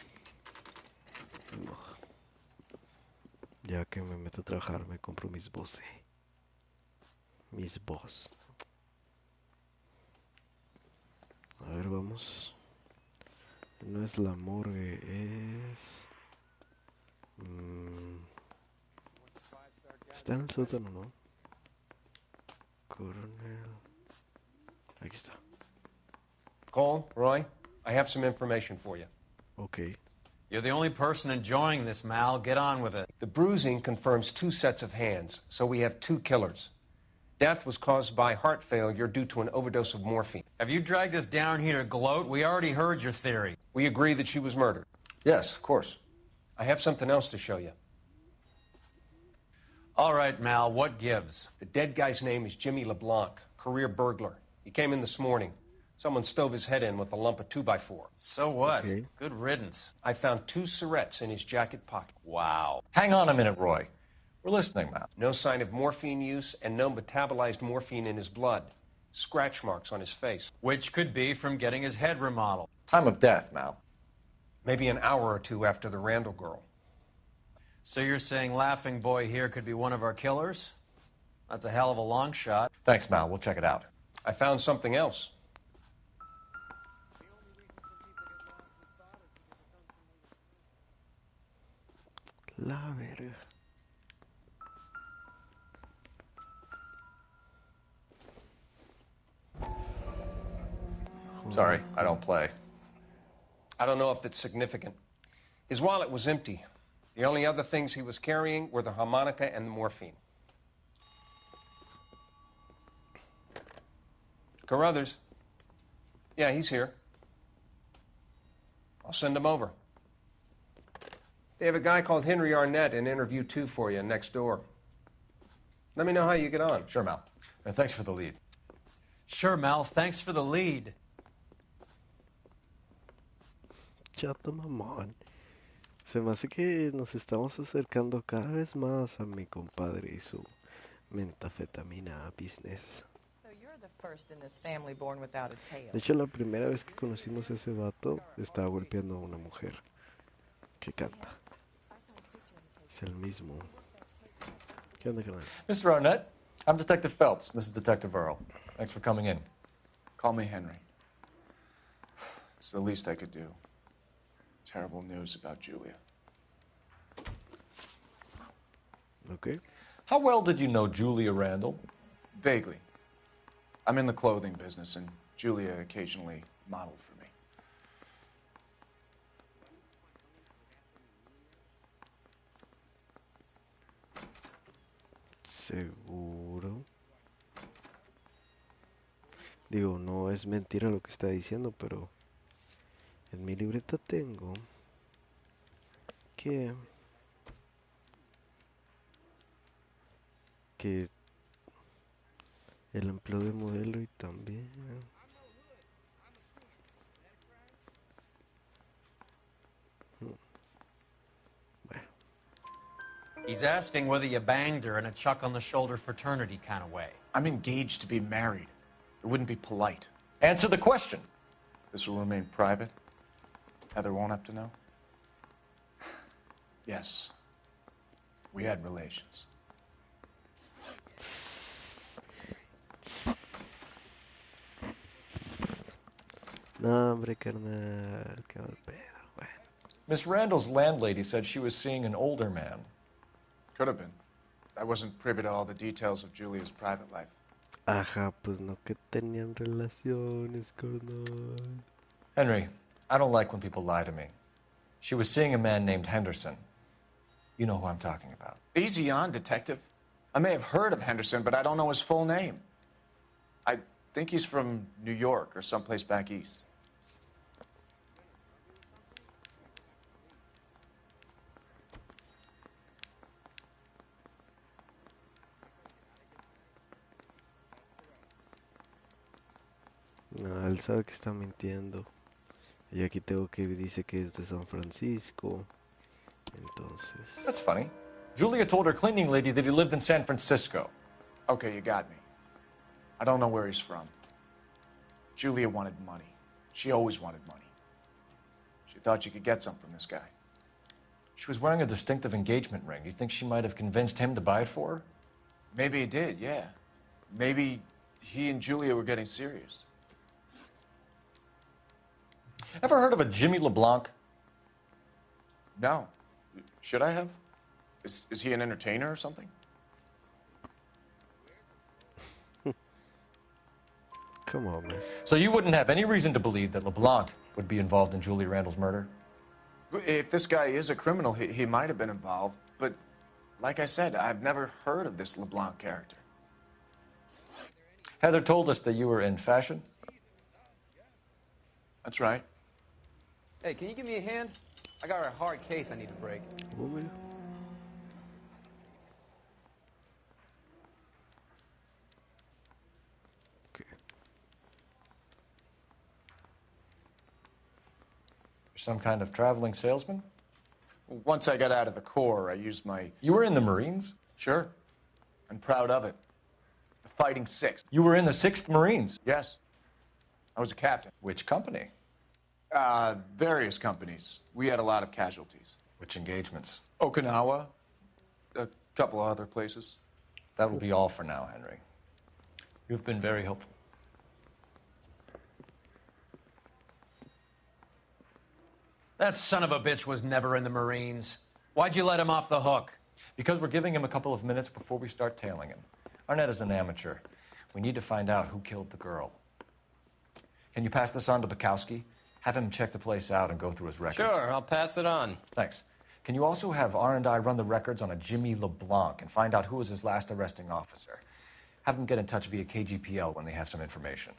S2: Ya que me meto a trabajar me compro mis Bose. Mis Bose. A ver, vamos. No es la morgue, es... Está en el sótano, ¿no? Coronel. Aquí está.
S10: Cole, Roy, I have some information for you.
S2: Okay.
S3: You're the only person enjoying this, Mal. Get on with it.
S10: The bruising confirms 2 sets of hands, so we have 2 killers. Death was caused by heart failure due to an overdose of morphine.
S3: Have you dragged us down here to gloat? We already heard your theory.
S10: We agree that she was murdered.
S5: Yes, of course.
S10: I have something else to show you.
S3: All right, Mal, what gives?
S10: The dead guy's name is Jimmy LeBlanc, career burglar. He came in this morning. Someone stove his head in with a lump of 2x4.
S3: So what?
S2: Okay.
S3: Good riddance.
S10: I found 2 syrettes in his jacket pocket.
S3: Wow.
S5: Hang on a minute, Roy. We're listening, Mal.
S10: No sign of morphine use and no metabolized morphine in his blood. Scratch marks on his face.
S3: Which could be from getting his head remodeled.
S5: Time of death, Mal.
S10: Maybe an hour or 2 after the Randall girl.
S3: So you're saying Laughing Boy here could be one of our killers? That's a hell of a long shot.
S5: Thanks, Mal. We'll check it out.
S10: I found something else.
S2: La verga.
S5: Sorry, I don't play.
S10: I don't know if it's significant. His wallet was empty. The only other things he was carrying were the harmonica and the morphine. Carruthers. Yeah, he's here. I'll send him over. They have a guy called Henry Arnett in interview 2 for you next door. Let me know how you get on.
S5: Sure, Mal. And thanks for the lead.
S3: Sure, Mel. Thanks for the lead.
S2: Chato mamón. Se me hace que nos estamos acercando cada vez más a mi compadre y su metafetamina business.
S18: So you're the first in this family born without a tail.
S2: De hecho, la primera vez que conocimos a ese vato, estaba golpeando a una mujer que canta. Es el mismo. ¿Qué onda, carnal?
S5: Mr. Arnett, I'm Detective Phelps. This is Detective Earl. Thanks for coming in.
S19: Call me Henry. It's the least I could do. Terrible news about Julia.
S2: Okay.
S5: How well did you know Julia Randall?
S19: Vaguely. I'm in the clothing business, and Julia occasionally modeled for me.
S2: ¿Seguro? Digo, no es mentira lo que está diciendo, pero en mi libreta tengo que el empleo de modelo y también
S1: He's asking whether you banged her in a chuck on the shoulder fraternity kind of way.
S19: I'm engaged to be married. It wouldn't be polite.
S5: Answer the question.
S19: This will remain private. Heather won't have to know. Yes. We had relations.
S2: No, hombre, carnal, qué mal pedo, güey.
S5: Miss Randall's landlady said she was seeing an older man.
S19: Could have been. I wasn't privy to all the details of Julia's private life.
S2: Ajá, pues no que tenían relaciones, carnal.
S5: Henry, I don't like when people lie to me. She was seeing a man named Henderson. You know who I'm talking about.
S19: Easy on, Detective. I may have heard of Henderson, but I don't know his full name. I think he's from New York or someplace back east.
S2: No, él sabe que está mintiendo. Y aquí tengo que dice que es de San Francisco. Entonces.
S5: That's funny. Julia told her cleaning lady that he lived in San Francisco.
S19: Okay, you got me. I don't know where he's from. Julia wanted money. She always wanted money. She thought she could get some from this guy.
S5: She was wearing a distinctive engagement ring. You think she might have convinced him to buy it for her?
S19: Maybe he did, yeah. Maybe he and Julia were getting serious.
S5: Ever heard of a Jimmy LeBlanc?
S19: No. Should I have? Is he an entertainer or something?
S2: Come on, man.
S5: So you wouldn't have any reason to believe that LeBlanc would be involved in Julia Randall's murder?
S19: If this guy is a criminal, he might have been involved. But like I said, I've never heard of this LeBlanc character.
S5: Heather told us that you were in fashion.
S19: That's right.
S20: Hey, can you give me a hand? I got a hard case I need to break.
S2: Woman.
S5: You're some kind of traveling salesman?
S19: Once I got out of the Corps, I used my...
S5: You were in the Marines?
S19: Sure. I'm proud of it. The Fighting Sixth.
S5: You were in the 6th Marines?
S19: Yes. I was a captain.
S5: Which company?
S19: Various companies. We had a lot of casualties.
S5: Which engagements?
S19: Okinawa. A couple of other places.
S5: That will be all for now, Henry. You've been very helpful.
S1: That son of a bitch was never in the Marines. Why'd you let him off the hook?
S5: Because we're giving him a couple of minutes before we start tailing him. Arnett is an amateur. We need to find out who killed the girl. Can you pass this on to Bukowski? Have him check the place out and go through his records.
S7: Sure, I'll pass it on.
S5: Thanks. Can you also have R&I run the records on a Jimmy LeBlanc and find out who was his last arresting officer? Have them get in touch via KGPL when they have some information.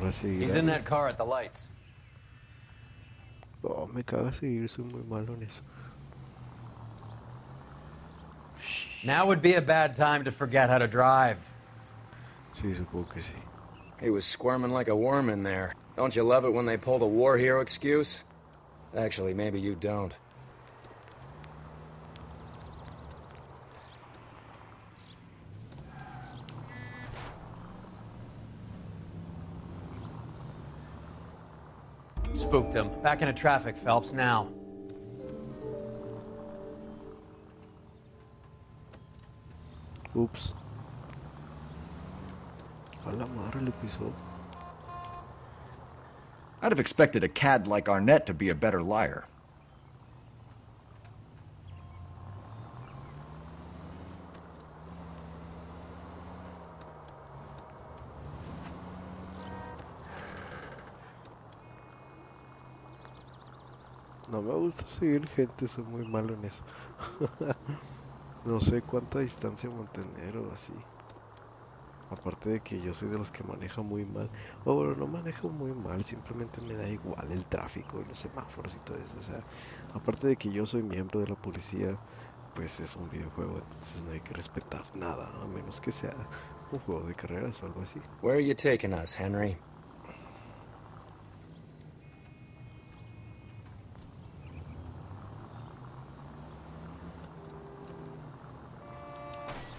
S2: Ahora sí.
S4: He's in that car at the lights.
S2: Oh, me caga seguir, soy muy malo en eso.
S4: Now would be a bad time to forget how to drive.
S2: Sí, supongo que sí.
S4: He was squirming like a worm in there. Don't you love it when they pull the war hero excuse? Actually, maybe you don't. Spooked him. Back into traffic, Phelps, now.
S2: Oops. A la madre le pisó.
S11: I'd have expected a cad like Arnett to be a better liar.
S2: No me gusta seguir gente, soy muy malo en eso. No sé cuánta distancia mantener o así. Aparte de que yo soy de los que maneja muy mal. O bueno, no manejo muy mal, simplemente me da igual el tráfico y los semáforos y todo eso. O sea, aparte de que yo soy miembro de la policía, pues es un videojuego, entonces no hay que respetar nada, a menos que sea un juego de carreras o algo así.
S4: Where are you taking us, Henry?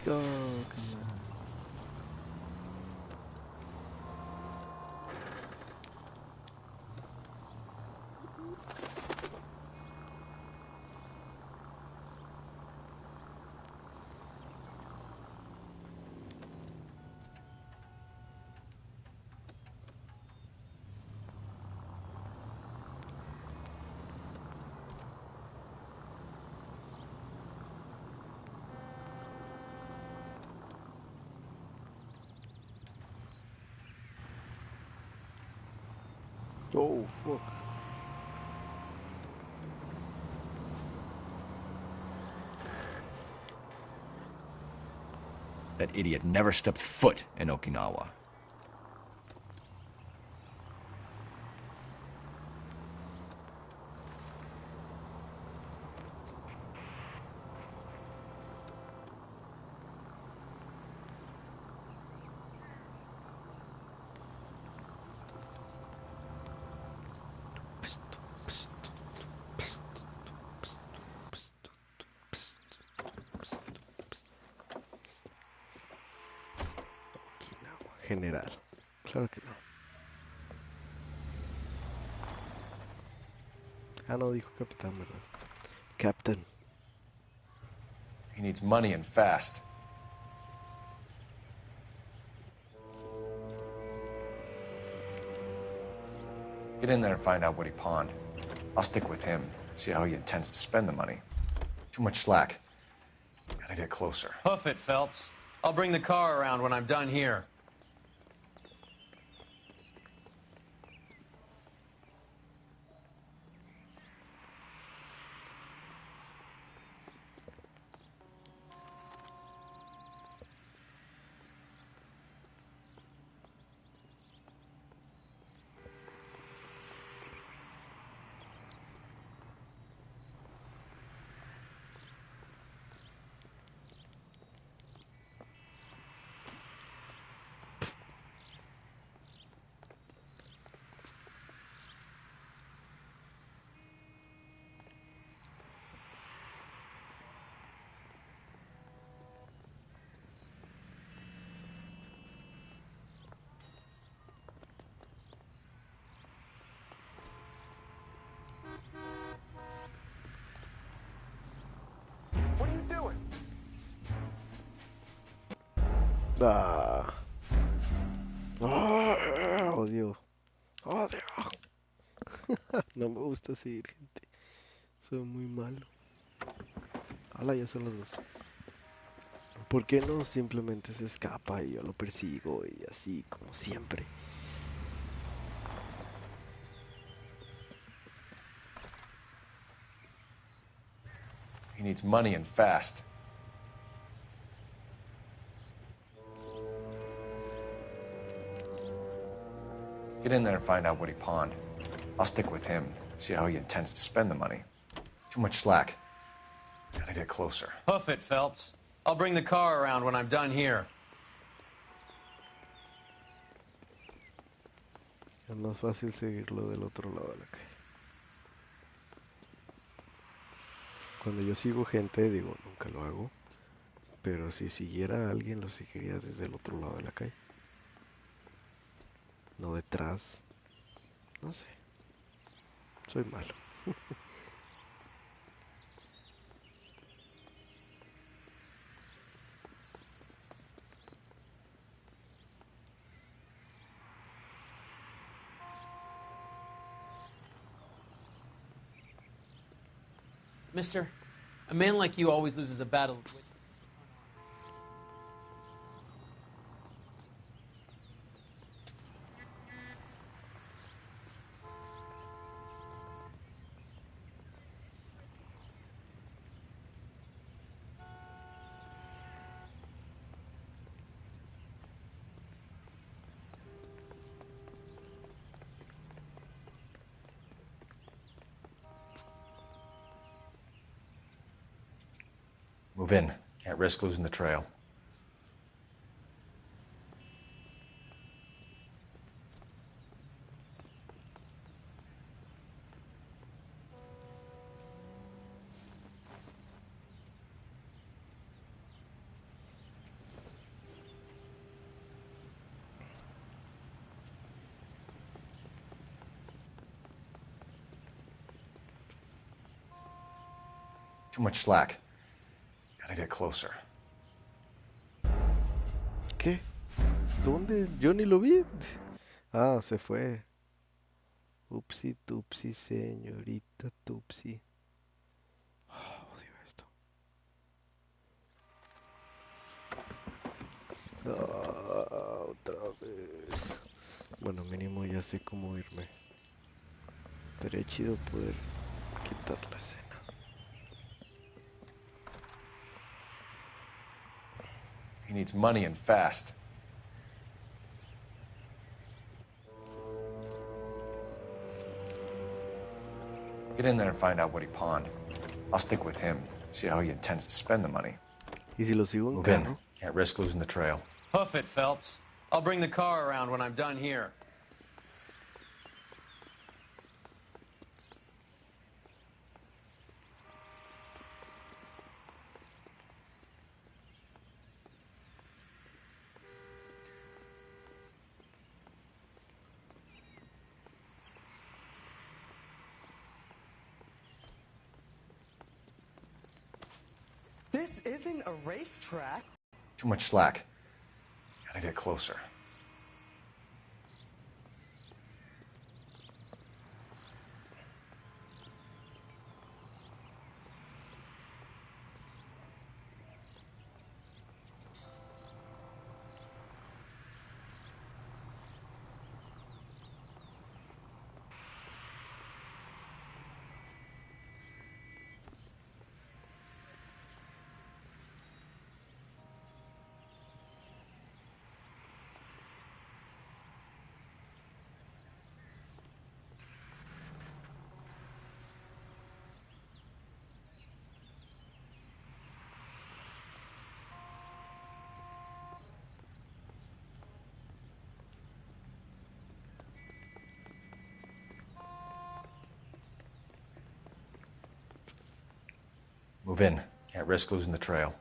S2: Go, come on. Oh, fuck.
S11: That idiot never stepped foot in Okinawa.
S2: General. Claro que no. Ah, no, dijo capitán, ¿verdad? Captain.
S5: He needs money and fast. Get in there and find out what he pawned. I'll stick with him, see how he intends to spend the money. Too much slack. Gotta get closer.
S4: Hoof it, Phelps. I'll bring the car around when I'm done here.
S19: What are you doing?
S2: Ah. Ah, odio. Odio. No me gusta seguir gente. Soy muy malo. Hala, ya son las dos. ¿Por qué no simplemente se escapa y yo lo persigo y así como siempre?
S5: He needs money and fast. Get in there and find out what he pawned. I'll stick with him, see how he intends to spend the money. Too much slack. Gotta get closer.
S4: Hoof it, Phelps. I'll bring the car around when I'm done here.
S2: Es más fácil seguirlo del otro lado de la calle. Cuando yo sigo gente, digo, nunca lo hago. Pero si siguiera a alguien, lo seguiría desde el otro lado de la calle. No detrás. No sé. Soy malo.
S21: Mister, a man like you always loses a battle.
S5: Move in. Can't risk losing the trail. Too much slack. Gotta get closer.
S2: ¿Qué? ¿Dónde? Yo ni lo vi. Ah, se fue. Upsi, tupsi, señorita Tupsi. Oh, odio esto. Ah, otra vez. Bueno, mínimo ya sé cómo irme. Estaría chido poder quitar la escena.
S5: He needs money and fast. Get in there and find out what he pawned. I'll stick with him, see how he intends to spend the money.
S2: ¿Y si lo sigo en
S5: Move in.
S2: carro?
S5: Can't risk losing the trail.
S4: Hoof it, Phelps. I'll bring the car around when I'm done here.
S22: This isn't a racetrack.
S5: Too much slack. Gotta get closer. Move in. Can't risk losing the trail.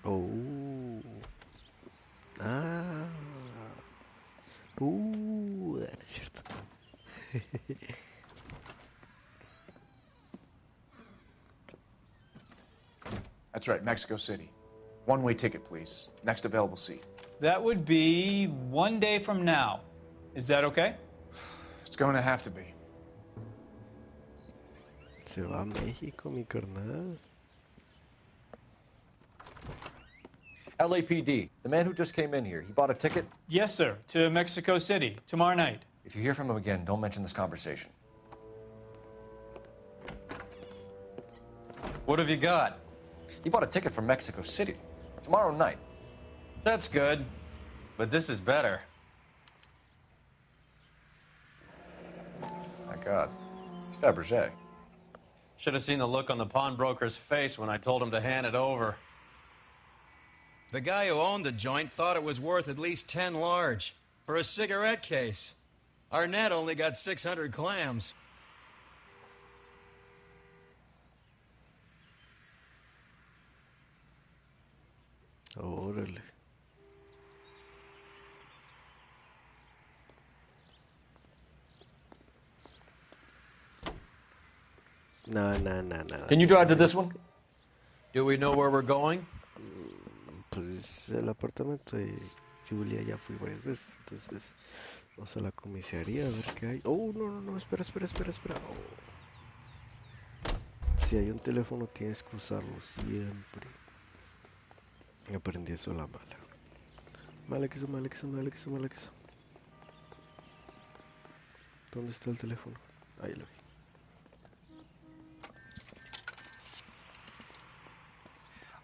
S2: Oh. Ah. No es cierto.
S19: That's right, Mexico City. One-way ticket, please. Next available seat.
S6: That would be 1 day from now. Is that okay?
S19: It's going to have to be.
S2: Se va a México, mi carnal.
S5: LAPD, the man who just came in here, he bought a ticket?
S6: Yes, sir. To Mexico City, tomorrow night.
S5: If you hear from him again, don't mention this conversation.
S3: What have you got?
S5: He bought a ticket from Mexico City. Tomorrow night.
S3: That's good. But this is better.
S5: My God. It's Fabergé.
S3: Should have seen the look on the pawnbroker's face when I told him to hand it over.
S4: The guy who owned the joint thought it was worth at least 10 large for a cigarette case. Arnett only got 600 clams.
S2: Órale. No.
S5: Can you drive to this one?
S3: Do we know where we're going?
S2: Pues el apartamento de Julia ya fui varias veces, entonces vamos a la comisaría a ver qué hay. Oh, no, espera. Oh. Si hay un teléfono tienes que usarlo siempre. Aprendí eso a la mala. Mala que eso. ¿Dónde está el teléfono? Ahí lo vi.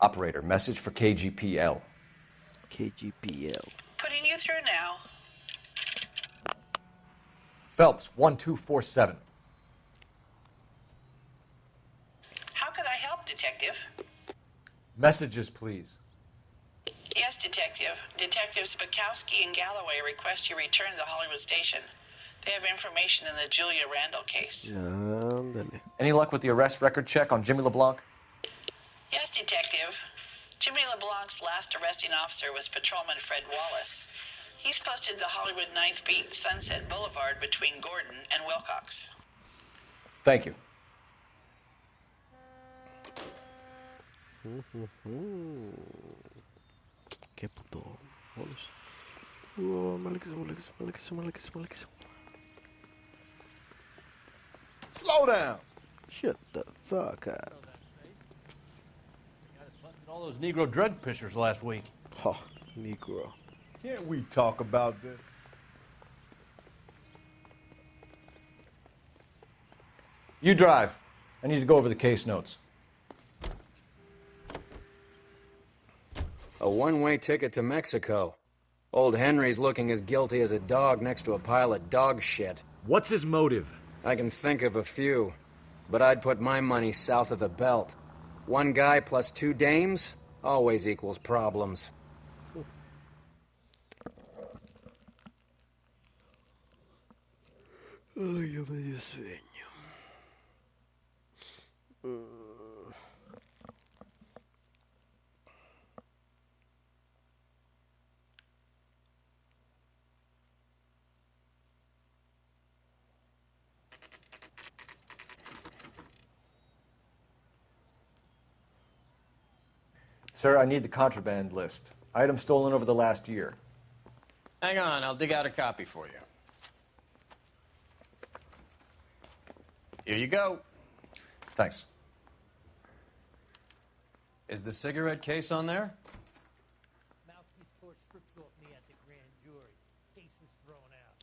S5: Operator, message for KGPL.
S2: KGPL.
S17: Putting you through now.
S5: Phelps, 1247.
S17: How could I help, Detective?
S5: Messages, please.
S17: Yes, Detective. Detectives Bukowski and Galloway request you return to the Hollywood station. They have information in the Julia Randall case.
S2: Ándale.
S5: Any luck with the arrest record check on Jimmy LeBlanc?
S17: Yes, Detective. Jimmy LeBlanc's last arresting officer was Patrolman Fred Wallace. He's posted the Hollywood 9th Beat, Sunset Boulevard between Gordon and Wilcox.
S5: Thank you.
S2: Qué puto. Vamos. Malekis.
S9: Slow down.
S2: Shut the fuck up.
S8: All those Negro drug pushers last week.
S2: Oh, Negro.
S9: Can't we talk about this?
S5: You drive. I need to go over the case notes.
S4: A one-way ticket to Mexico. Old Henry's looking as guilty as a dog next to a pile of dog shit.
S11: What's his motive?
S4: I can think of a few, but I'd put my money south of the belt. One guy plus 2 dames always equals problems.
S2: Ay, yo me dio sueño.
S5: Sir, I need the contraband list. Items stolen over the last year.
S3: Hang on, I'll dig out a copy for you. Here you go.
S5: Thanks.
S3: Is the cigarette case on there?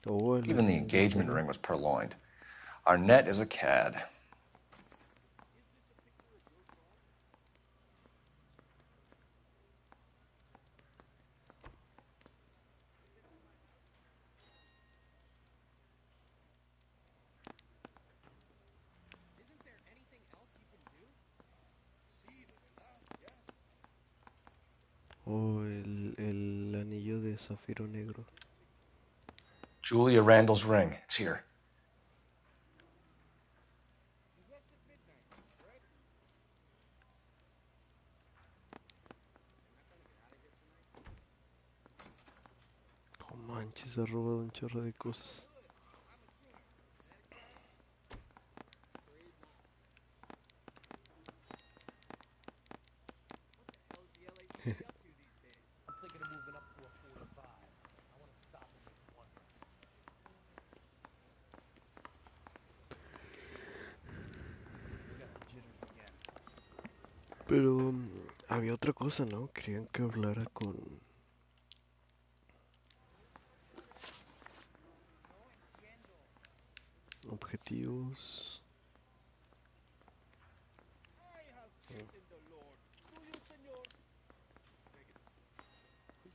S5: Even the engagement ring was purloined. Arnett is a cad.
S2: Oh, el anillo de zafiro negro.
S5: Julia Randall's ring. It's here.
S2: No manches, ha robado un chorro de cosas. Pero había otra cosa, ¿no? Querían que hablara con... Objetivos...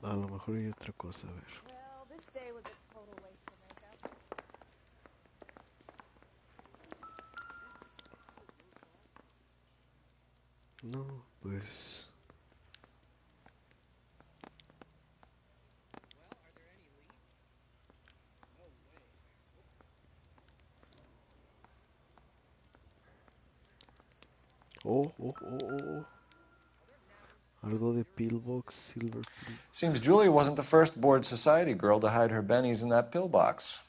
S2: A lo mejor hay otra cosa, a ver.
S12: Well, this day was a total waste of makeup.
S2: No, pues... Oh. Algo de pillbox, silver pill.
S5: Seems Julia wasn't the first bored society girl to hide her bennies in that pillbox.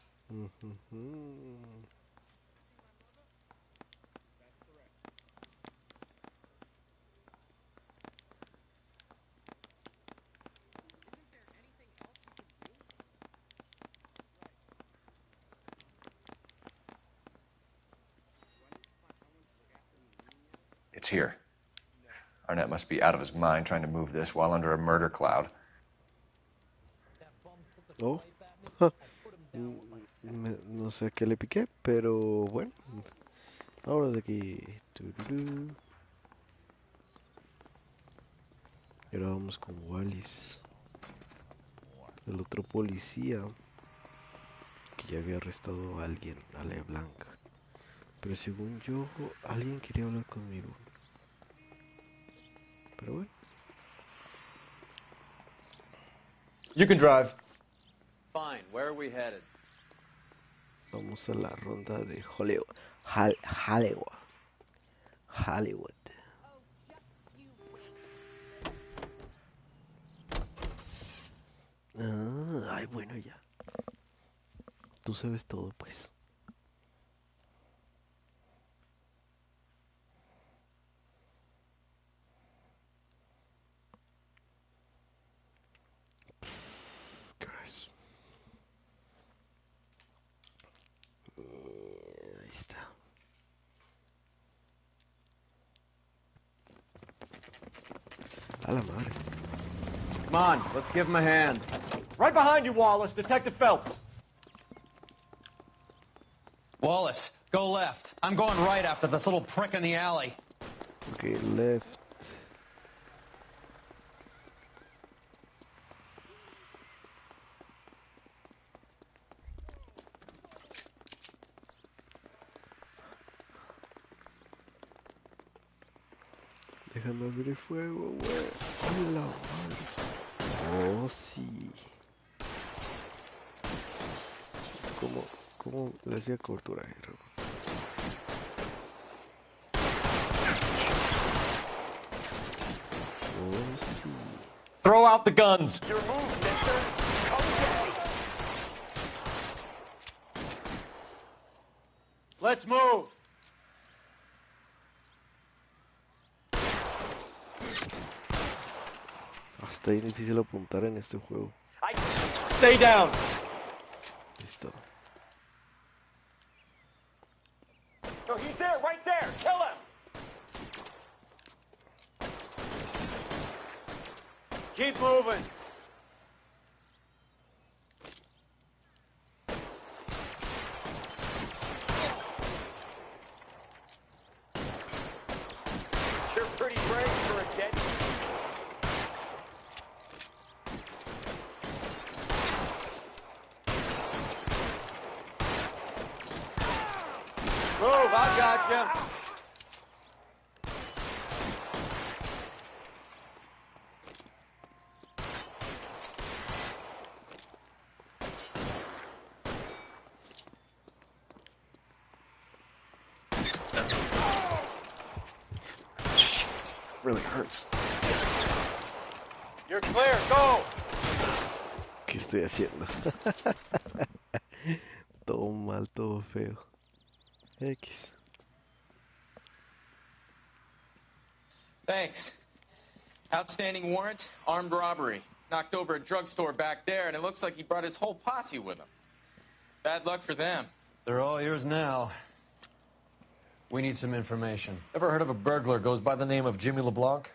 S5: It's here. Arnett must be out of his mind trying to move this while under a murder cloud.
S2: Oh. No sé a qué le piqué, pero bueno. Ahora de aquí. Tururú. Y ahora vamos con Wallis. El otro policía que ya había arrestado a alguien, a LeBlanc. Pero según yo, alguien quería hablar conmigo. Pero bueno.
S5: You can drive.
S20: Fine. Where are we headed?
S2: Vamos a la ronda de Hollywood. Hollywood. Ay, bueno, ya. Tú sabes todo, pues. ¿Qué hora es? Ahí está. A la madre.
S11: Come on, let's give him a hand. Right behind you, Wallace. Detective Phelps.
S1: Wallace, go left. I'm going right after this little prick in the alley.
S2: Okay, left. Déjame abrir fuego, güey. ¡Ay, la madre! Oh, sí. ¿Cómo le hacía cobertura a Hero? Oh, sí.
S5: Throw out the guns!
S13: Your move, mister! Okay!
S11: Let's move!
S2: Está bien difícil apuntar en este juego.
S11: Stay down!
S2: Listo.
S13: No, he's there, right there! Kill him!
S11: Keep moving!
S13: You're pretty brave for a dead...
S11: Move, I gotcha!
S5: Really hurts.
S11: You're clear, go!
S2: ¿Qué estoy haciendo? Todo mal, todo feo. X.
S7: Thanks. Outstanding warrant, armed robbery. Knocked over a drugstore back there, and it looks like he brought his whole posse with him. Bad luck for them.
S3: They're all yours now.
S4: We need some information.
S5: Ever heard of a burglar goes by the name of Jimmy LeBlanc?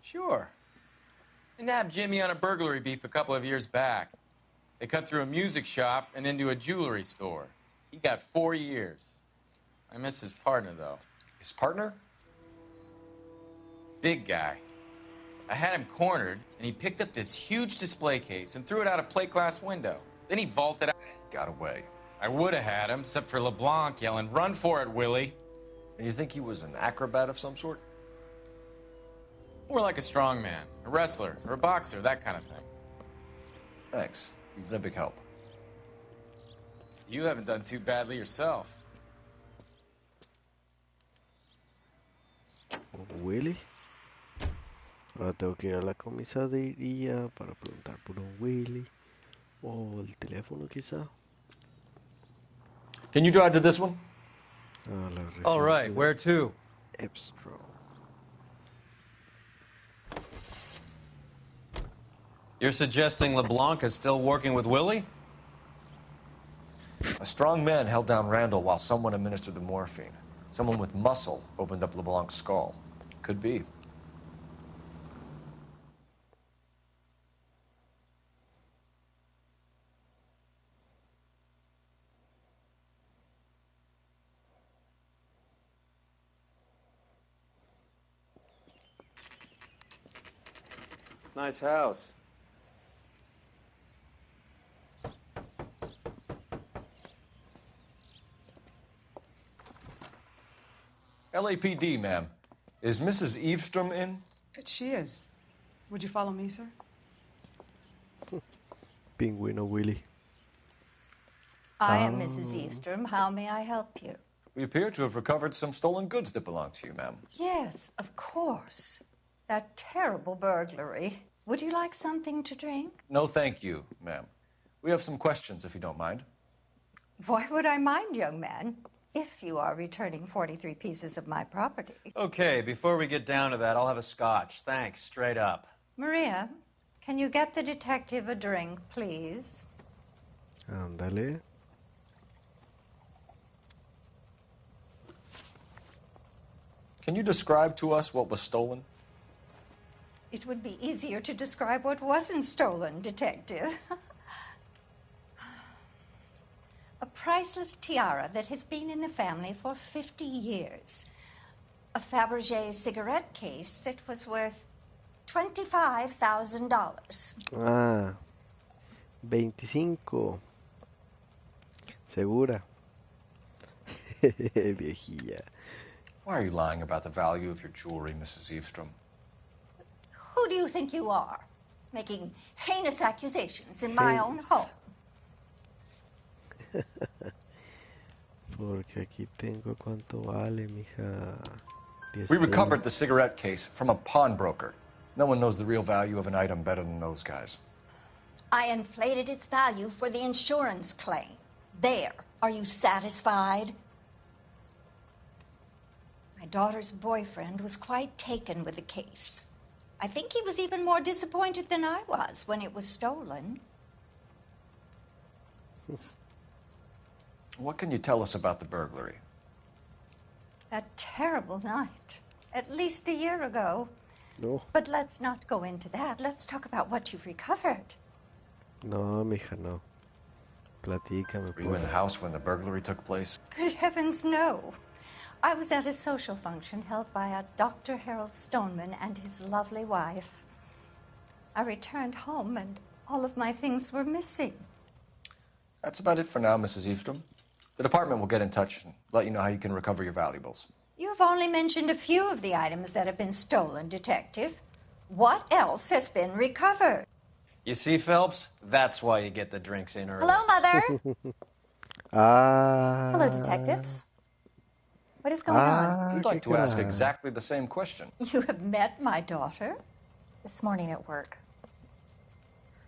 S7: Sure. They nabbed Jimmy on a burglary beef a couple of years back. They cut through a music shop and into a jewelry store. He got 4 years. I miss his partner, though.
S5: His partner?
S7: Big guy. I had him cornered, and he picked up this huge display case and threw it out a plate glass window. Then he vaulted out.
S5: Got away.
S7: I would have had him, except for LeBlanc yelling, "Run for it, Willie!"
S5: And you think he was an acrobat of some sort?
S7: More like a strongman, a wrestler, or a boxer, that kind of thing.
S5: Thanks. You've been a big help.
S7: You haven't done too badly yourself.
S2: Willy. Ahora tengo que ir a la comisaría para preguntar por un Willy. O el teléfono quizá.
S5: Can you drive to this one?
S4: All right, where to?
S2: Epstro.
S4: You're suggesting LeBlanc is still working with Willie?
S5: A strong man held down Randall while someone administered the morphine. Someone with muscle opened up LeBlanc's skull. Could be.
S4: Nice house.
S5: LAPD, ma'am. Is Mrs. Eavestrom in?
S14: She is. Would you follow me, sir?
S2: Pingüino Willy.
S16: I am Mrs. Eavestrom. How may I help you?
S5: We appear to have recovered some stolen goods that belong to you, ma'am.
S16: Yes, of course. That terrible burglary. Would you like something to drink?
S5: No, thank you, ma'am. We have some questions, if you don't mind.
S16: Why would I mind, young man, if you are returning 43 pieces of my property?
S4: Okay, before we get down to that, I'll have a scotch. Thanks, straight up.
S16: Maria, can you get the detective a drink, please?
S2: Ándale.
S5: Can you describe to us what was stolen?
S16: It would be easier to describe what wasn't stolen, Detective. A priceless tiara that has been in the family for 50 years. A Fabergé cigarette case that was worth $25,000.
S2: Ah, 25. Segura. Viejilla.
S5: Why are you lying about the value of your jewelry, Mrs. Eavestrom?
S16: Who do you think you are? Making heinous accusations in my own home.
S2: Porque aquí tengo cuánto vale, mija.
S5: We recovered the cigarette case from a pawnbroker. No one knows the real value of an item better than those guys.
S16: I inflated its value for the insurance claim. There. Are you satisfied? My daughter's boyfriend was quite taken with the case. I think he was even more disappointed than I was when it was stolen.
S5: What can you tell us about the burglary?
S16: That terrible night. At least a year ago.
S2: No.
S16: But let's not go into that. Let's talk about what you've recovered.
S2: No, mija, no. Platícame.
S5: Were you in the house when the burglary took place?
S16: Good heavens, no. I was at a social function held by a Dr. Harold Stoneman and his lovely wife. I returned home and all of my things were missing.
S5: That's about it for now, Mrs. Eavestrom. The department will get in touch and let you know how you can recover your valuables.
S16: You've only mentioned a few of the items that have been stolen, Detective. What else has been recovered?
S4: You see, Phelps? That's why you get the drinks in early.
S12: Hello, Mother.
S2: Ah.
S12: Hello, detectives. What is going on?
S5: We'd like to ask exactly the same question.
S16: You have met my daughter?
S12: This morning at work.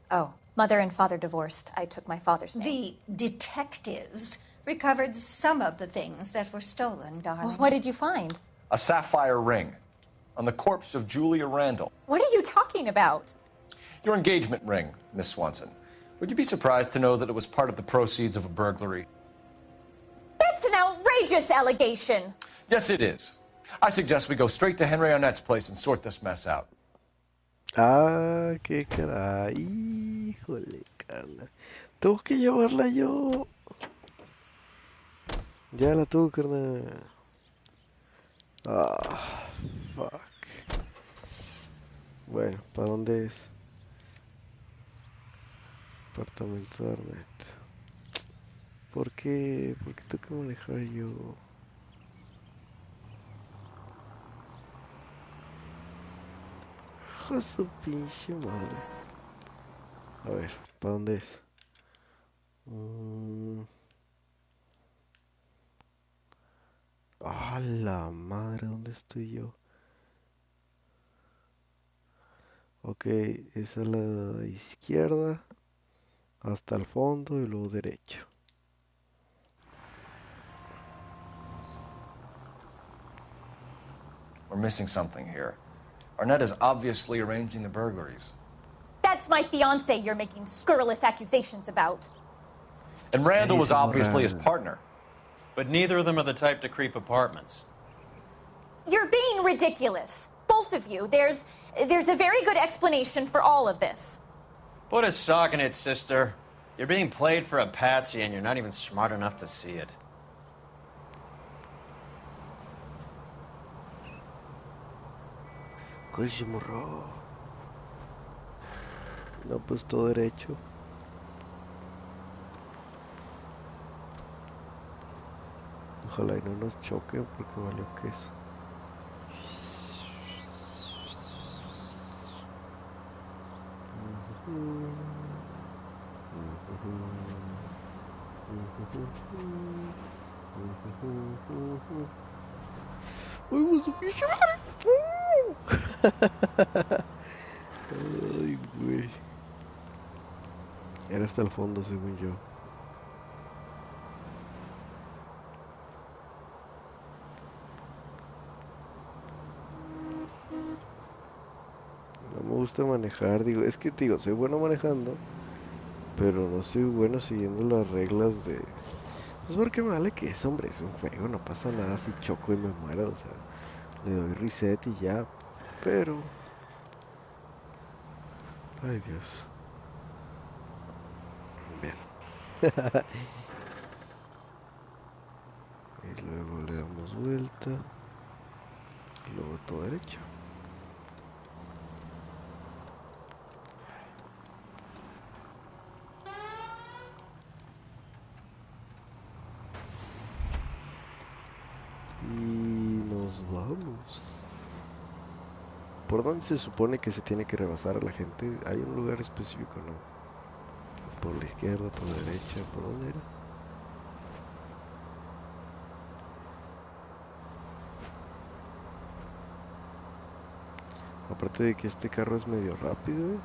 S12: Oh, Mother and Father divorced. I took my father's name.
S16: The detectives recovered some of the things that were stolen, darling.
S12: Well, what did you find?
S5: A sapphire ring on the corpse of Julia Randall.
S12: What are you talking about?
S5: Your engagement ring, Miss Swanson. Would you be surprised to know that it was part of the proceeds of a burglary?
S12: That's an outrageous outrageous allegation.
S5: Yes, it is. I suggest we go straight to Henry Arnett's place and sort this mess out.
S2: Ah, qué caray. Híjole, Carla. Tengo que llevarla yo. Ya la tuve, carnal. Ah, fuck. Bueno, ¿para dónde es? Apartamento de Arnett. ¿Por qué? ¿Por qué tengo que manejar yo? ¡A su pinche madre! A ver, ¿para dónde es? ¡Ah, la madre! ¿Dónde estoy yo? Ok, es a la izquierda, hasta el fondo y luego derecho.
S5: We're missing something here. Arnett is obviously arranging the burglaries.
S12: That's my fiance you're making scurrilous accusations about.
S5: And Randall was obviously his partner.
S3: But neither of them are the type to creep apartments.
S12: You're being ridiculous. Both of you. There's a very good explanation for all of this.
S3: Put a sock in it, sister. You're being played for a patsy and you're not even smart enough to see it.
S2: Coche morro. No, pues todo derecho. Ojalá y no nos choquen porque valió queso. ¡Uy, pues su pinche madre! Ay, güey. Era hasta el fondo, según yo. No me gusta manejar, digo, es que digo, soy bueno manejando, pero no soy bueno siguiendo las reglas de... Pues porque me vale que es, hombre, es un juego, no pasa nada si choco y me muero, o sea, le doy reset y ya, pero... Ay, Dios. Bien. Y luego le damos vuelta. Y luego todo derecho. Y nos vamos. ¿Por dónde se supone que se tiene que rebasar a la gente? ¿Hay un lugar específico, no? ¿Por la izquierda, por la derecha? ¿Por dónde era? Aparte de que este carro es medio rápido, ¿eh?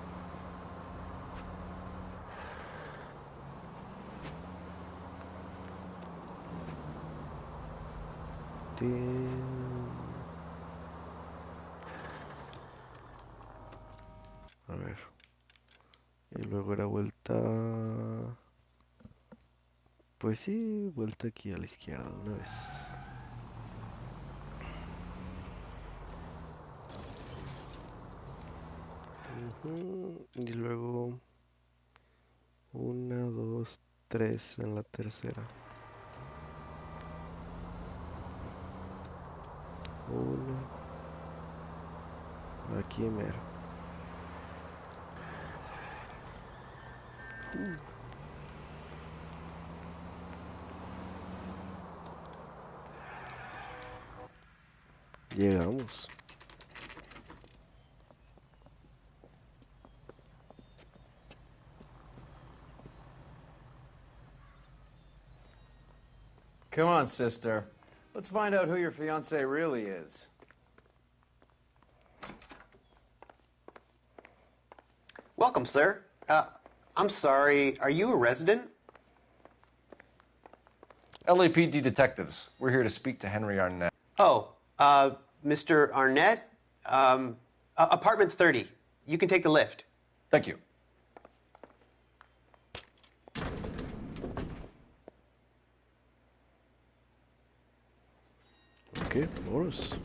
S2: A ver. Y luego era vuelta... Pues sí, vuelta aquí a la izquierda una vez. Y luego... 1, 2, 3 en la tercera. 1. Aquí mero. Llegamos.
S3: Come on, sister. Let's find out who your fiancé really is.
S20: Welcome, sir. I'm sorry, are you a resident?
S5: LAPD detectives. We're here to speak to Henry Arnett.
S20: Oh, Mr. Arnett? Apartment 30. You can take the lift.
S5: Thank you.
S2: qué? Boros.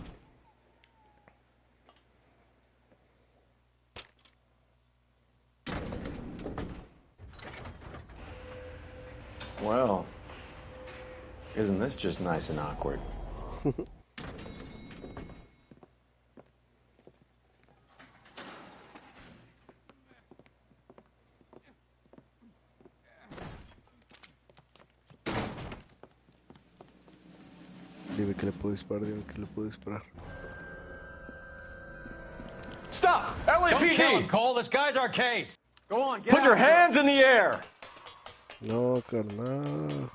S3: Well, isn't this just nice and awkward?
S2: Dime que le puedo disparar, dime que le puedo disparar.
S5: Stop!
S1: Don't kill him,
S5: LAPD!
S1: Cole. This guy's our case.
S3: Go on, get
S5: Put
S3: out
S5: your
S3: of here.
S5: hands in the air!
S2: No, carnal.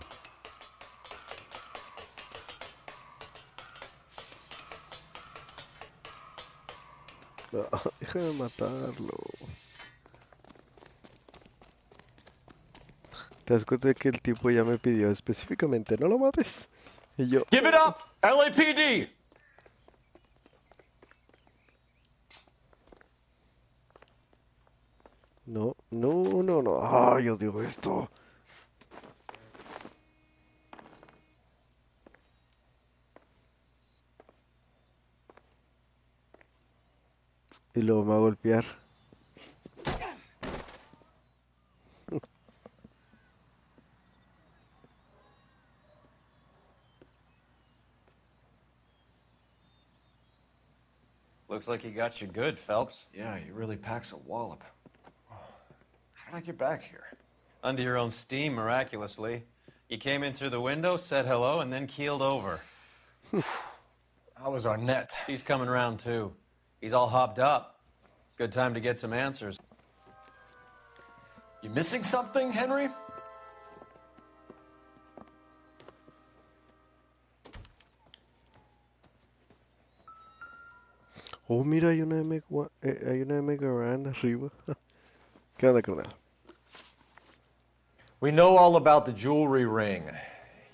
S2: No, déjame matarlo. ¿Te das cuenta de que el tipo ya me pidió específicamente no lo mates? Y yo...
S5: Give it up! LAPD!
S2: No, no, no, no. Ay, yo digo esto. Y luego me va a golpear.
S3: Looks like he got you good, Phelps.
S5: Yeah, he really packs a wallop. How did I get back here?
S3: Under your own steam, miraculously. You came in through the window, said hello, and then keeled over.
S5: How was Arnett?
S3: He's coming round, too. He's all hopped up. Good time to get some answers.
S5: You missing something, Henry?
S2: Oh, mira, hay una M Garand arriba. ¿Qué onda, carnal?
S5: We know all about the jewelry ring.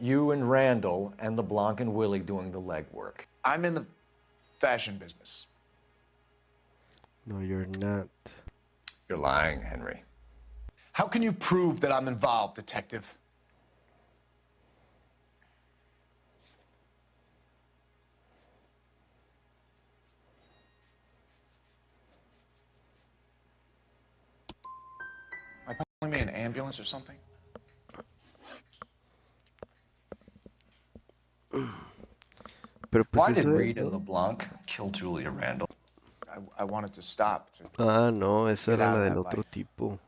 S5: You and Randall and LeBlanc and Willie doing the legwork.
S19: I'm in the fashion business.
S2: No, you're not.
S5: You're lying, Henry.
S19: How can you prove that I'm involved, detective? Am I calling me an ambulance or something?
S2: Pero pues
S19: Why did
S2: eso es,
S19: Reed and
S2: ¿no?
S19: LeBlanc kill Julia Randall? I wanted to stop.
S2: Ah, no, esa
S19: Get
S2: era
S19: out
S2: la
S19: of
S2: del
S19: that
S2: otro
S19: life.
S2: tipo.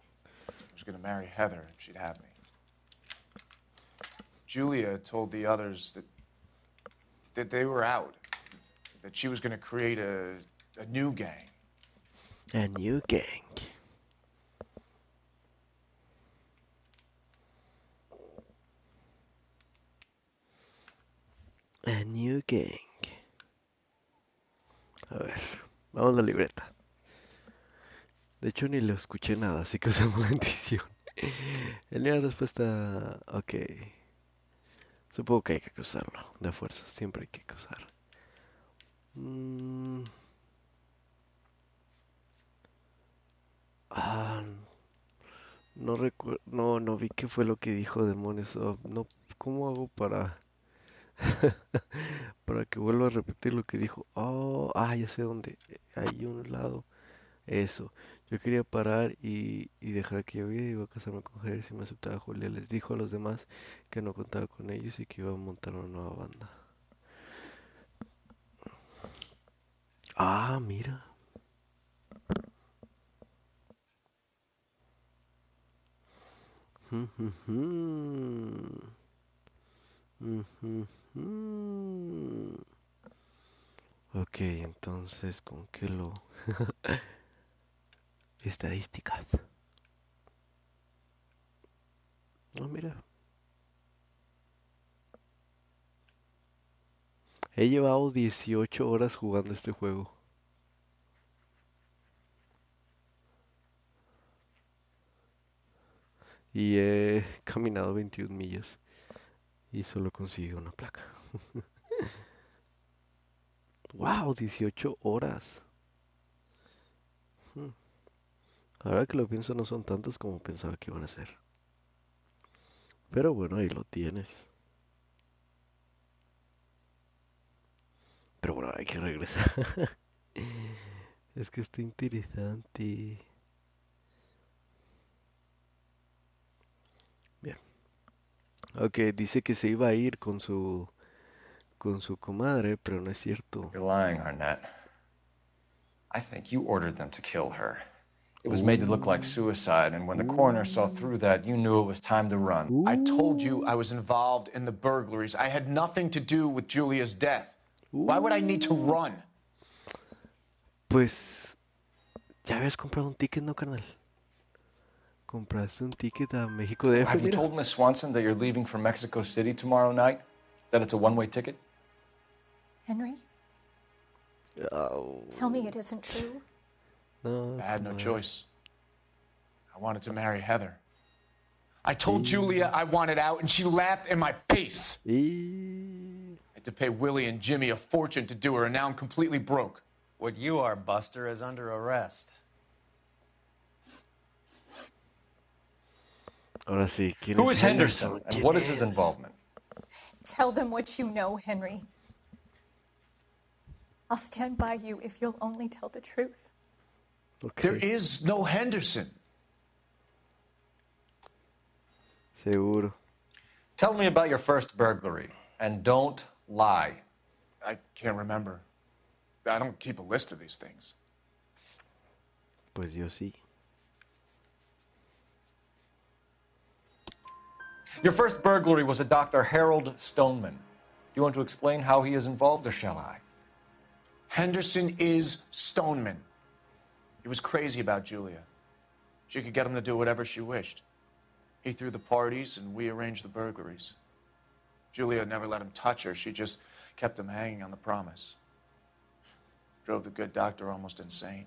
S19: I was going to marry Heather if she'd have me. Julia told the others that they were out, that she was going to create a new gang.
S2: A new gang. A new gang. A ver, vamos a la libreta. De hecho, ni lo escuché nada, así que usamos la intuición. La respuesta... Ok. Supongo que hay que usarlo. De fuerza, siempre hay que usar. Ah, no recuerdo... No vi qué fue lo que dijo demonios. Oh, no, ¿cómo hago para... para que vuelva a repetir lo que dijo? Oh, ya sé dónde. Hay un lado. Eso. Yo quería parar y dejar que yo iba a casarme con Harry si me aceptaba Julia. Les dijo a los demás que no contaba con ellos y que iba a montar una nueva banda. Ah, mira. Ok, entonces, ¿con qué lo...? Estadísticas. No, mira. He llevado 18 horas jugando este juego. Y he caminado 21 millas. Y solo conseguí una placa. ¡Wow! 18 horas. Ahora que lo pienso, no son tantas como pensaba que iban a ser. Pero bueno, ahí lo tienes. Hay que regresar. Es que está interesante. Bien. Ok, dice que se iba a ir con su comadre, pero no es cierto.
S5: You're lying, Arnett. I think you ordered them to kill her. It was made to look like suicide, and when the coroner saw through that, you knew it was time to run.
S19: I told you I was involved in the burglaries. I had nothing to do with Julia's death. Why would I need to run?
S2: Pues, ya habías comprado un ticket, ¿no, carnal? Compraste un ticket a México DF,
S5: Have you
S2: mira.
S5: told Miss Swanson that you're leaving for Mexico City tomorrow night? That it's a one-way ticket?
S12: Henry,
S2: Oh.
S12: tell me it isn't true.
S2: No,
S19: I had no choice. I wanted to marry Heather. I told Julia I wanted out, and she laughed in my face. I had to pay Willie and Jimmy a fortune to do her, and now I'm completely broke.
S3: What you are, Buster, is under arrest.
S2: Ahora sí, ¿quién
S5: Who
S2: es
S5: is Henderson, and
S2: ¿Quién
S5: what is his
S2: es?
S5: involvement?
S12: Tell them what you know, Henry. I'll stand by you if you'll only tell the truth.
S2: Okay.
S19: There is no Henderson.
S2: Seguro.
S5: Tell me about your first burglary, and don't lie.
S19: I can't remember. I don't keep a list of these things.
S2: Pues yo sí.
S5: Your first burglary was a Dr. Harold Stoneman. Do you want to explain how he is involved, or shall I?
S19: Henderson is Stoneman. He was crazy about Julia. She could get him to do whatever she wished. He threw the parties, and we arranged the burglaries. Julia never let him touch her. She just kept him hanging on the promise. Drove the good doctor almost insane.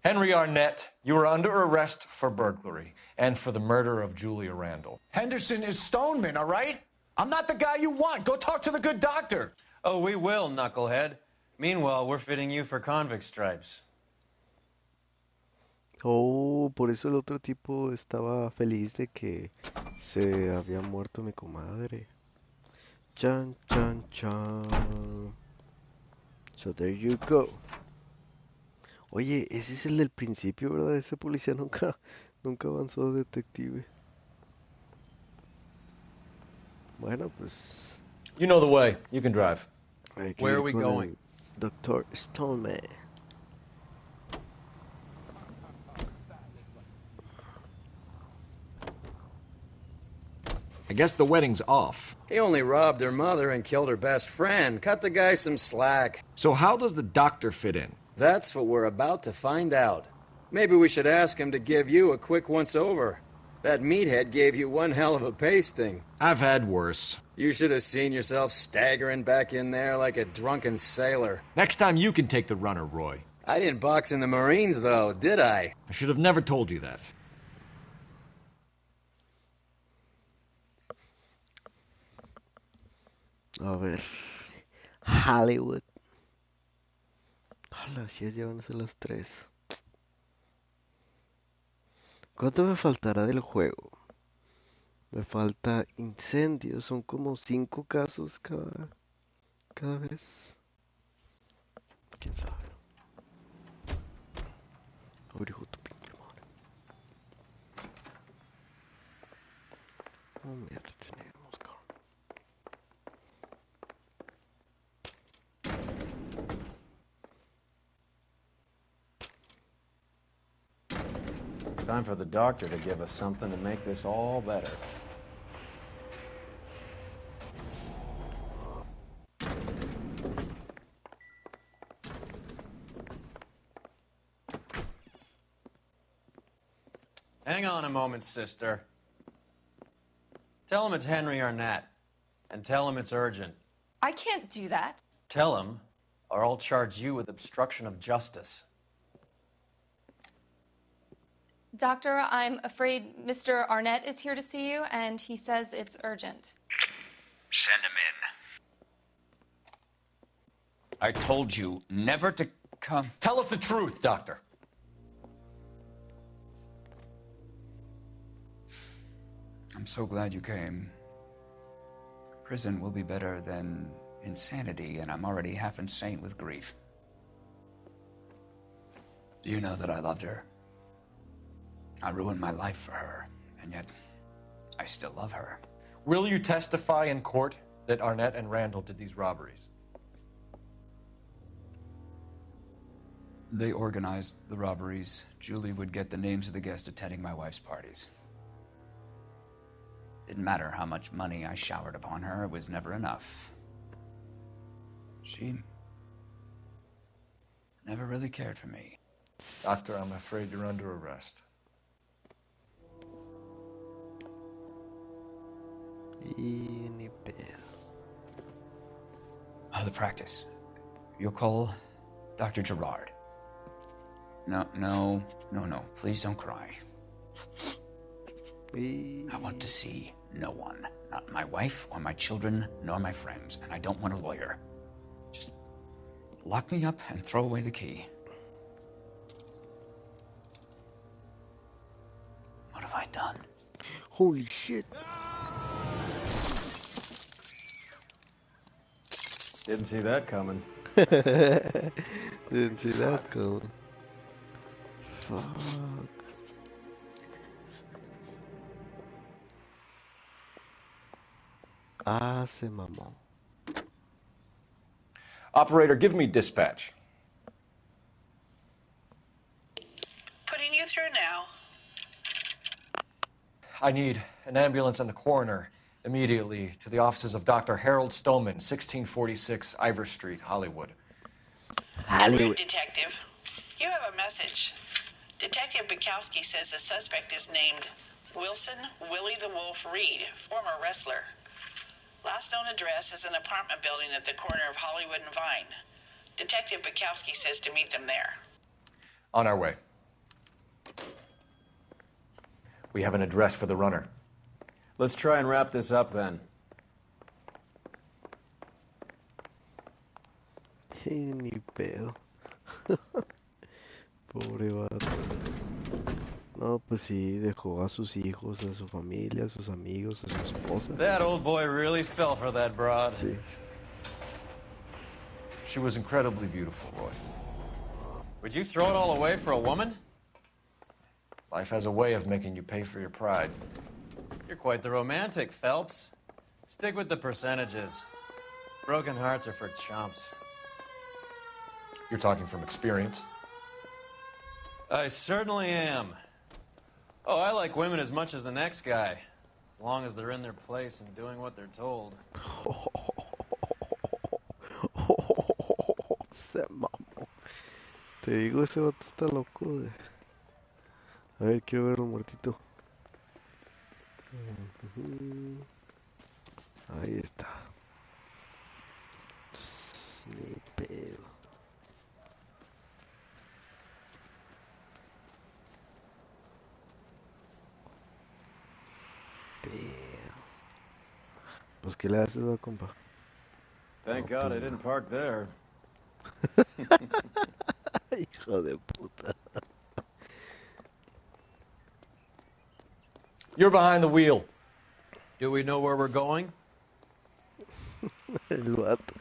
S5: Henry Arnett, you are under arrest for burglary and for the murder of Julia Randall.
S19: Henderson is Stoneman, all right? I'm not the guy you want. Go talk to the good doctor.
S3: Oh, we will, knucklehead. Meanwhile, we're fitting you for convict stripes.
S2: Oh, por eso el otro tipo estaba feliz de que se había muerto mi comadre. Chan, chan, chan. So there you go. Oye, ese es el del principio, ¿verdad? Ese policía nunca avanzó a detective. Bueno, pues...
S5: You know the way. You can drive.
S3: Where are we going?
S2: Dr. Stoneman.
S11: I guess the wedding's off.
S4: He only robbed her mother and killed her best friend. Cut the guy some slack.
S11: So how does the doctor fit in?
S4: That's what we're about to find out. Maybe we should ask him to give you a quick once-over. That meathead gave you one hell of a pasting.
S11: I've had worse.
S4: You should have seen yourself staggering back in there like a drunken sailor.
S11: Next time you can take the runner, Roy.
S4: I didn't box in the Marines, though, did I?
S11: I should have never told you that.
S2: A ver. Hollywood. Hola, si ya van a ser las 3. ¿Cuánto me faltará del juego? Me falta incendios. Son como 5 casos cada vez. ¿Quién sabe? Ahora hijo de tu pinche madre. Oh, mierda, tenemos, cabrón.
S3: Time for the doctor to give us something to make this all better. Hang on a moment, sister. Tell him it's Henry Arnett, and tell him it's urgent.
S10: I can't do that.
S3: Tell him, or I'll charge you with obstruction of justice.
S10: Doctor, I'm afraid Mr. Arnett is here to see you, and he says it's urgent.
S15: Send him in. I told you never to come.
S5: Tell us the truth, Doctor.
S15: I'm so glad you came. Prison will be better than insanity, and I'm already half insane with grief. Do you know that I loved her? I ruined my life for her, and yet I still love her.
S5: Will you testify in court that Arnett and Randall did these robberies?
S15: They organized the robberies. Julie would get the names of the guests attending my wife's parties. Didn't matter how much money I showered upon her, it was never enough. She never really cared for me.
S5: Doctor, I'm afraid you're under arrest.
S15: Oh, the practice. You'll call Dr. Gerard. No. Please don't cry. I want to see no one. Not my wife or my children, nor my friends. And I don't want a lawyer. Just lock me up and throw away the key. What have I done?
S2: Holy shit.
S4: Didn't see that coming.
S2: Didn't see that coming. Fuck. Ah, se mamó.
S5: Operator, give me dispatch.
S17: Putting you through now.
S5: I need an ambulance and the coroner immediately to the offices of Dr. Harold Stoneman, 1646 Ivor Street, Hollywood.
S17: Route detective, you have a message. Detective Bukowski says the suspect is named Wilson Willie the Wolf Reed, former wrestler. Last known address is an apartment building at the corner of Hollywood and Vine. Detective Bukowski says to meet them there.
S5: On our way. We have an address for the runner.
S4: Let's try and wrap this up then.
S2: Ni pedo. Pobre vato. No, pues sí, dejó a sus hijos, a su familia, a sus amigos, a su esposa.
S3: That old boy really fell for that broad.
S2: Sí.
S5: She was incredibly beautiful, Roy.
S3: Would you throw it all away for a woman?
S5: Life has a way of making you pay for your pride.
S3: You're quite the romantic, Phelps. Stick with the percentages. Broken hearts are for chumps.
S5: You're talking from experience.
S3: I certainly am. Oh, I like women as much as the next guy. As long as they're in their place and doing what they're told.
S2: Se mamó. Te digo, ese vato está loco. A ver, quiero ver el muertito. Ahí está. Ni pedo. Pues, ¿qué le haces, va, compa?
S4: Thank God I didn't park there.
S2: Hijo de puta.
S5: You're behind the wheel.
S3: Do we know where we're going?
S2: El vato.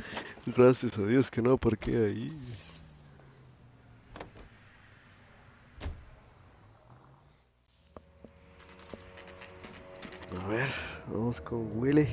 S2: Gracias a Dios que no parqué ahí. A ver, vamos con Willy.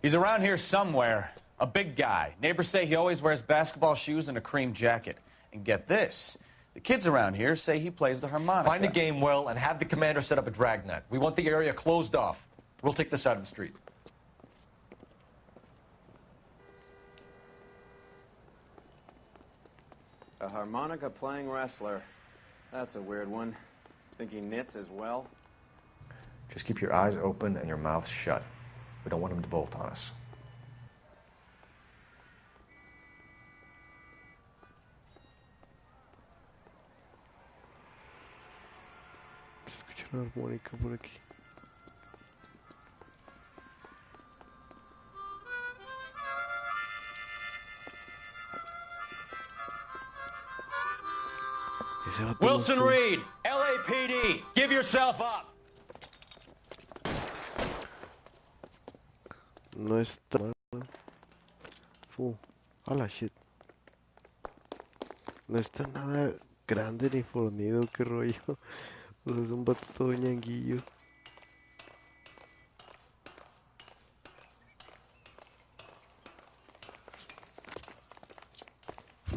S19: He's around here somewhere. A big guy. Neighbors say he always wears basketball shoes and a cream jacket. And get this, the kids around here say he plays the harmonica.
S5: Find a game well and have the commander set up a dragnet. We want the area closed off. We'll take this side of the street.
S4: A harmonica playing wrestler. That's a weird one. Think he knits as well?
S5: Just keep your eyes open and your mouth shut. We don't want him to bolt on us.
S2: Escucho una armónica por aquí.
S3: Wilson Reed, LAPD, give yourself up.
S2: No está mal. A la shit. No está nada grande ni fornido, qué rollo. O sea, es un vato todo ñanguillo.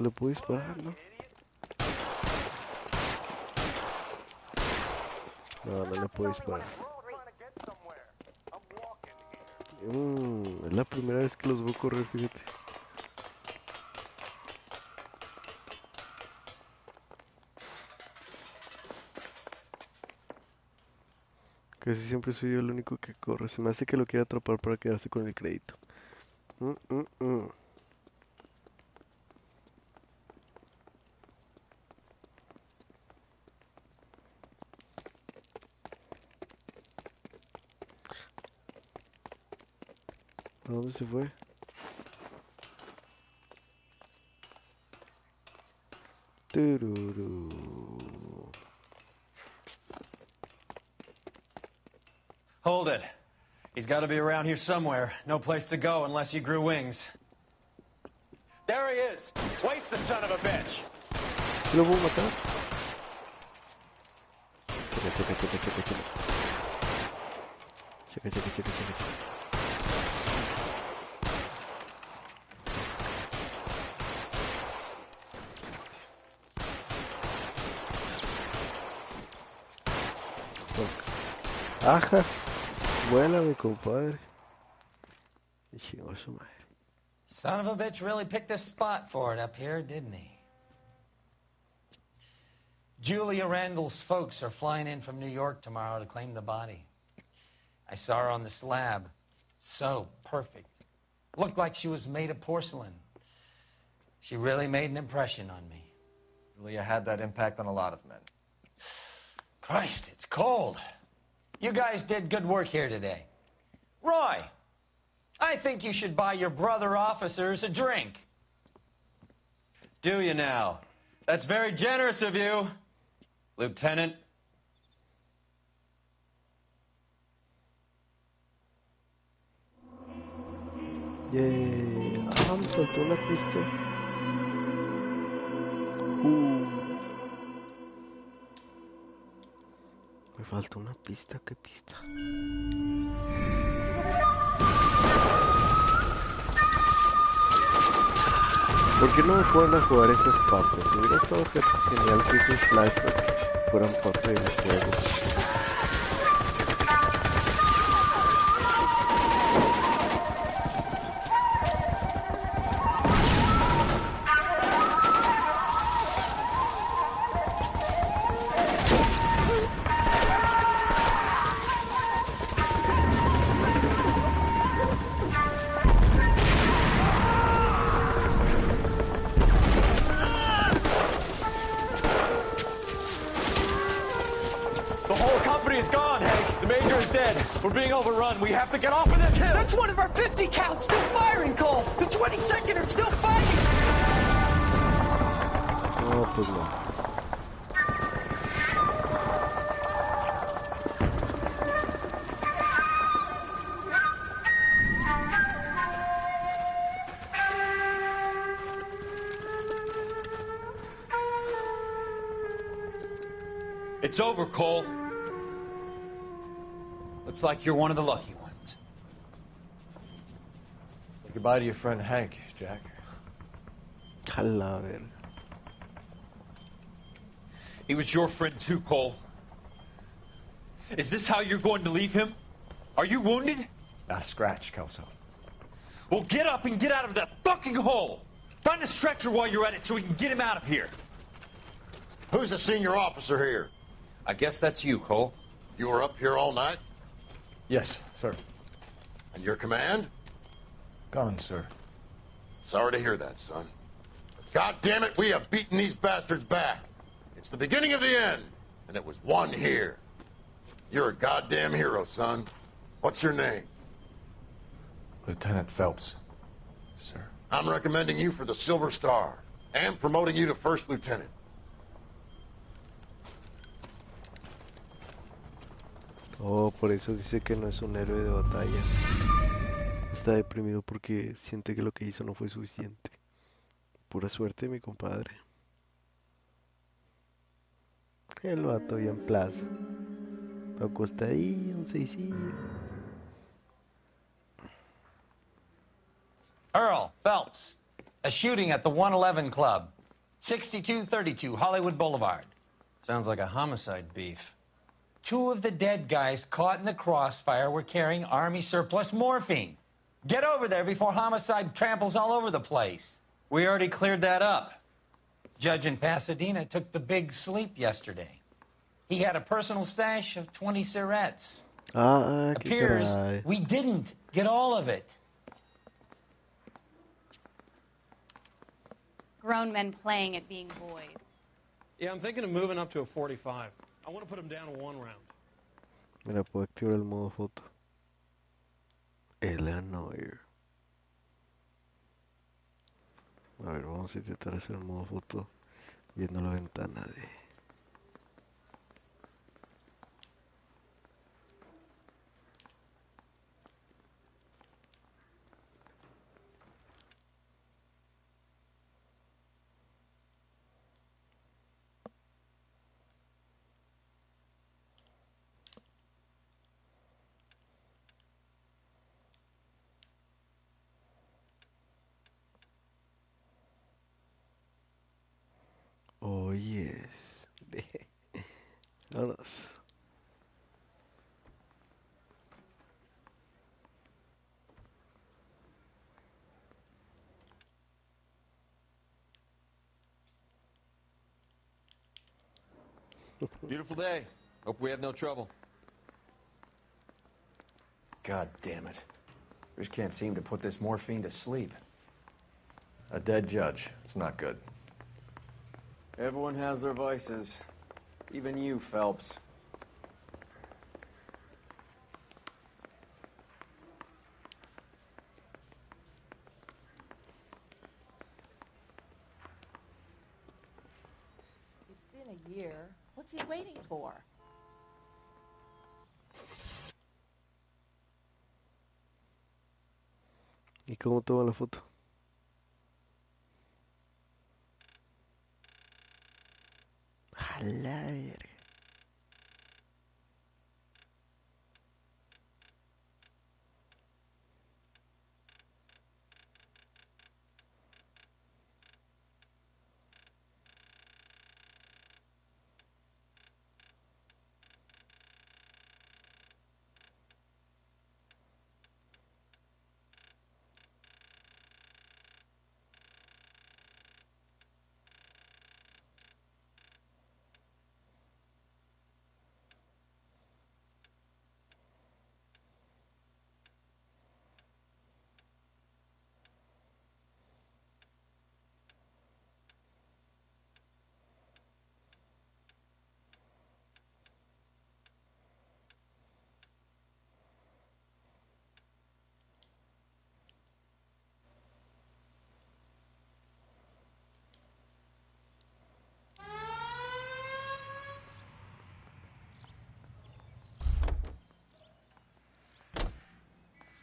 S2: Le puedo disparar, ¿no? No, no le puedo disparar. Es la primera vez que los veo correr, fíjate. Casi siempre soy yo el único que corre. Se me hace que lo quiere atrapar para quedarse con el crédito. ¿A dónde se fue? Tururú.
S3: Hold it. He's got to be around here somewhere. No place to go unless you grew wings.
S13: There he is. Waste the son of a bitch.
S2: ¿Lo voy a matar? Checa. Ajá. Buena, mi compadre. Y chingó su madre.
S1: Son of a bitch really picked a spot for it up here, didn't he? Julia Randall's folks are flying in from New York tomorrow to claim the body. I saw her on the slab. So perfect. Looked like she was made of porcelain. She really made an impression on me.
S5: Julia had that impact on a lot of men.
S1: Christ, it's cold. You guys did good work here today. Roy, I think you should buy your brother officers a drink.
S3: Do you now? That's very generous of you, Lieutenant.
S2: Me faltó una pista. Me faltó una pista, ¿qué pista? ¿Por qué no me fueron a jugar esas partes? Hubiera estado genial que esos snipers fueran parte del juego.
S3: We're being overrun. We have to get off of this hill.
S22: That's one of our 50 cows still firing, Cole. The 22nd are still fighting.
S2: No, pues no.
S3: It's over, Cole. Looks like you're one of the lucky ones.
S5: Say goodbye to your friend Hank, Jack.
S2: A la verga.
S3: He was your friend too, Cole. Is this how you're going to leave him? Are you wounded?
S5: Scratch, Kelso.
S3: Well, get up and get out of that fucking hole! Find a stretcher while you're at it so we can get him out of here.
S9: Who's the senior officer here?
S3: I guess that's you, Cole.
S9: You were up here all night?
S5: Yes, sir.
S9: And your command?
S5: Gone, sir.
S9: Sorry to hear that, son. God damn it, we have beaten these bastards back. It's the beginning of the end, and it was one here. You're a goddamn hero, son. What's your name?
S5: Lieutenant Phelps, sir.
S9: I'm recommending you for the Silver Star and promoting you to First Lieutenant.
S2: Oh, por eso dice que no es un héroe de batalla. Está deprimido porque siente que lo que hizo no fue suficiente. Pura suerte, mi compadre. El vato bien plaza. Acostadillo, un seisillo.
S1: Earl Phelps, a shooting at the 111 Club, 6232 Hollywood Boulevard.
S4: Sounds like a homicide beef.
S1: 2 of the dead guys caught in the crossfire were carrying Army surplus morphine. Get over there before homicide tramples all over the place.
S4: We already cleared that up.
S1: Judge in Pasadena took the big sleep yesterday. He had a personal stash of 20 cigarettes.
S2: Ah, qué
S1: Appears
S2: caray.
S1: we didn't get all of it.
S18: Grown men playing at being boys.
S8: Yeah, I'm thinking of moving up to a 45. I want to put him down to 1 round.
S2: Mira, puedo activar el modo foto. Noire. A ver, vamos a intentar hacer el modo foto viendo la ventana de... Oh, yes. Vámonos.
S3: Beautiful day. Hope we have no trouble.
S4: God damn it. Just can't seem to put this morphine to sleep.
S5: A dead judge. It's not good.
S4: Everyone has their vices. Even you, Phelps.
S21: It's been a year. What's he waiting for?
S2: ¿Y cómo toma la foto? A la verga.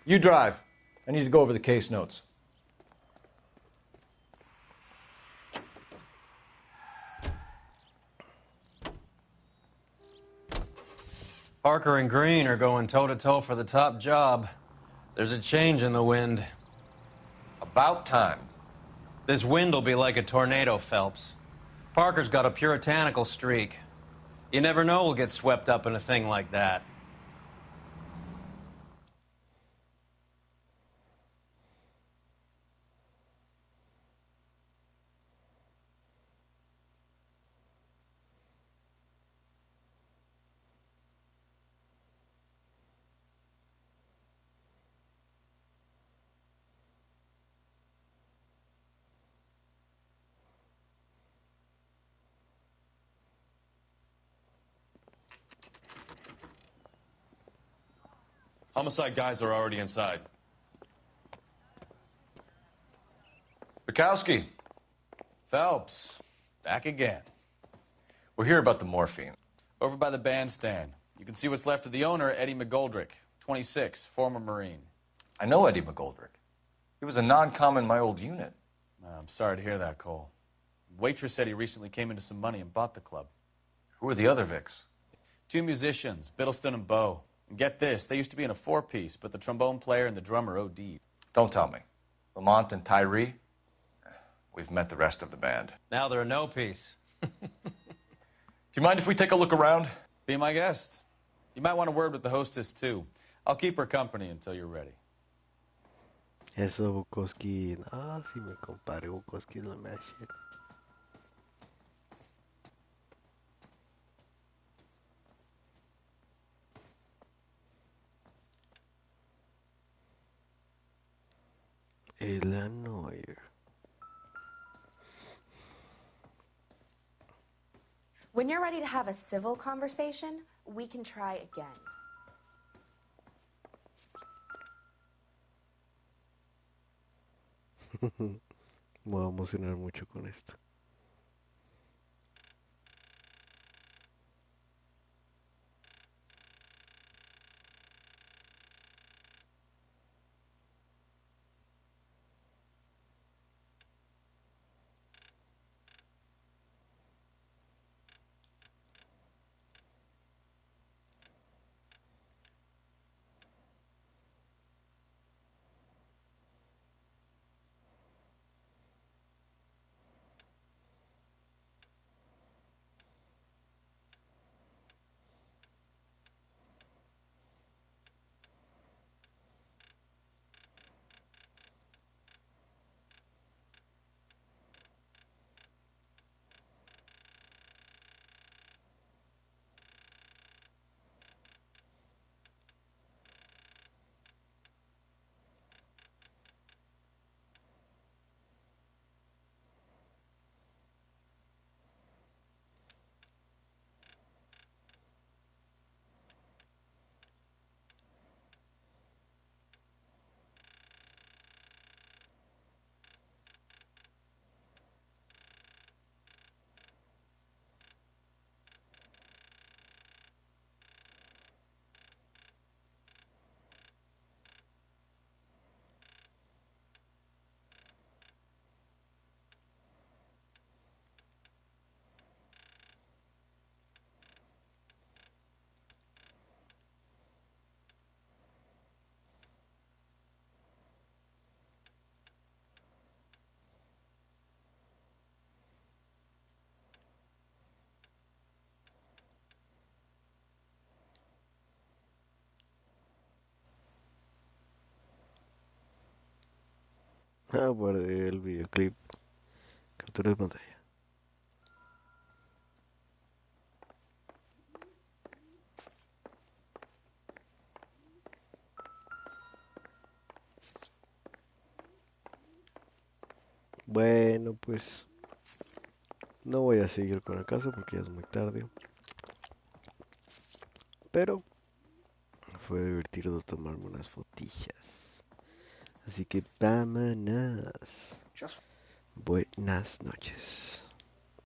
S5: You drive. I need to go over the case notes.
S4: Parker and Green are going toe-to-toe for the top job. There's a change in the wind.
S5: About time.
S4: This wind will be like a tornado, Phelps. Parker's got a puritanical streak. You never know we'll get swept up in a thing like that.
S3: Homicide guys are already inside.
S5: Bukowski.
S7: Phelps, back again.
S5: We're here about the morphine.
S7: Over by the bandstand. You
S3: can see what's left of the owner, Eddie McGoldrick, 26, former Marine.
S5: I know Eddie McGoldrick. He was a non-com in my old unit.
S3: I'm sorry to hear that, Cole. Waitress said he recently came into some money and bought the club.
S5: Who are the other Vics?
S3: 2 musicians, Biddleston and Bowe. And get this, they used to be in a 4-piece, but the trombone player and the drummer OD'd.
S5: Don't tell me. Lamont and Tyree? We've met the rest of the band.
S7: Now they're a no-piece.
S5: Do you mind if we take a look around?
S3: Be my guest. You might want a word with the hostess, too. I'll keep her company until you're ready.
S2: Eso, Bukowski. Ah, sí, me compadre. Bukowski es la mera shit. Es la Noire.
S6: When you're ready to have a civil conversation, we can try again.
S2: Me voy a emocionar mucho con esto. Ah, guardé el videoclip. Captura de pantalla. Bueno, pues no voy a seguir con el caso porque ya es muy tarde. Pero fue divertido tomarme unas fotillas. Así que vámonos. Buenas noches.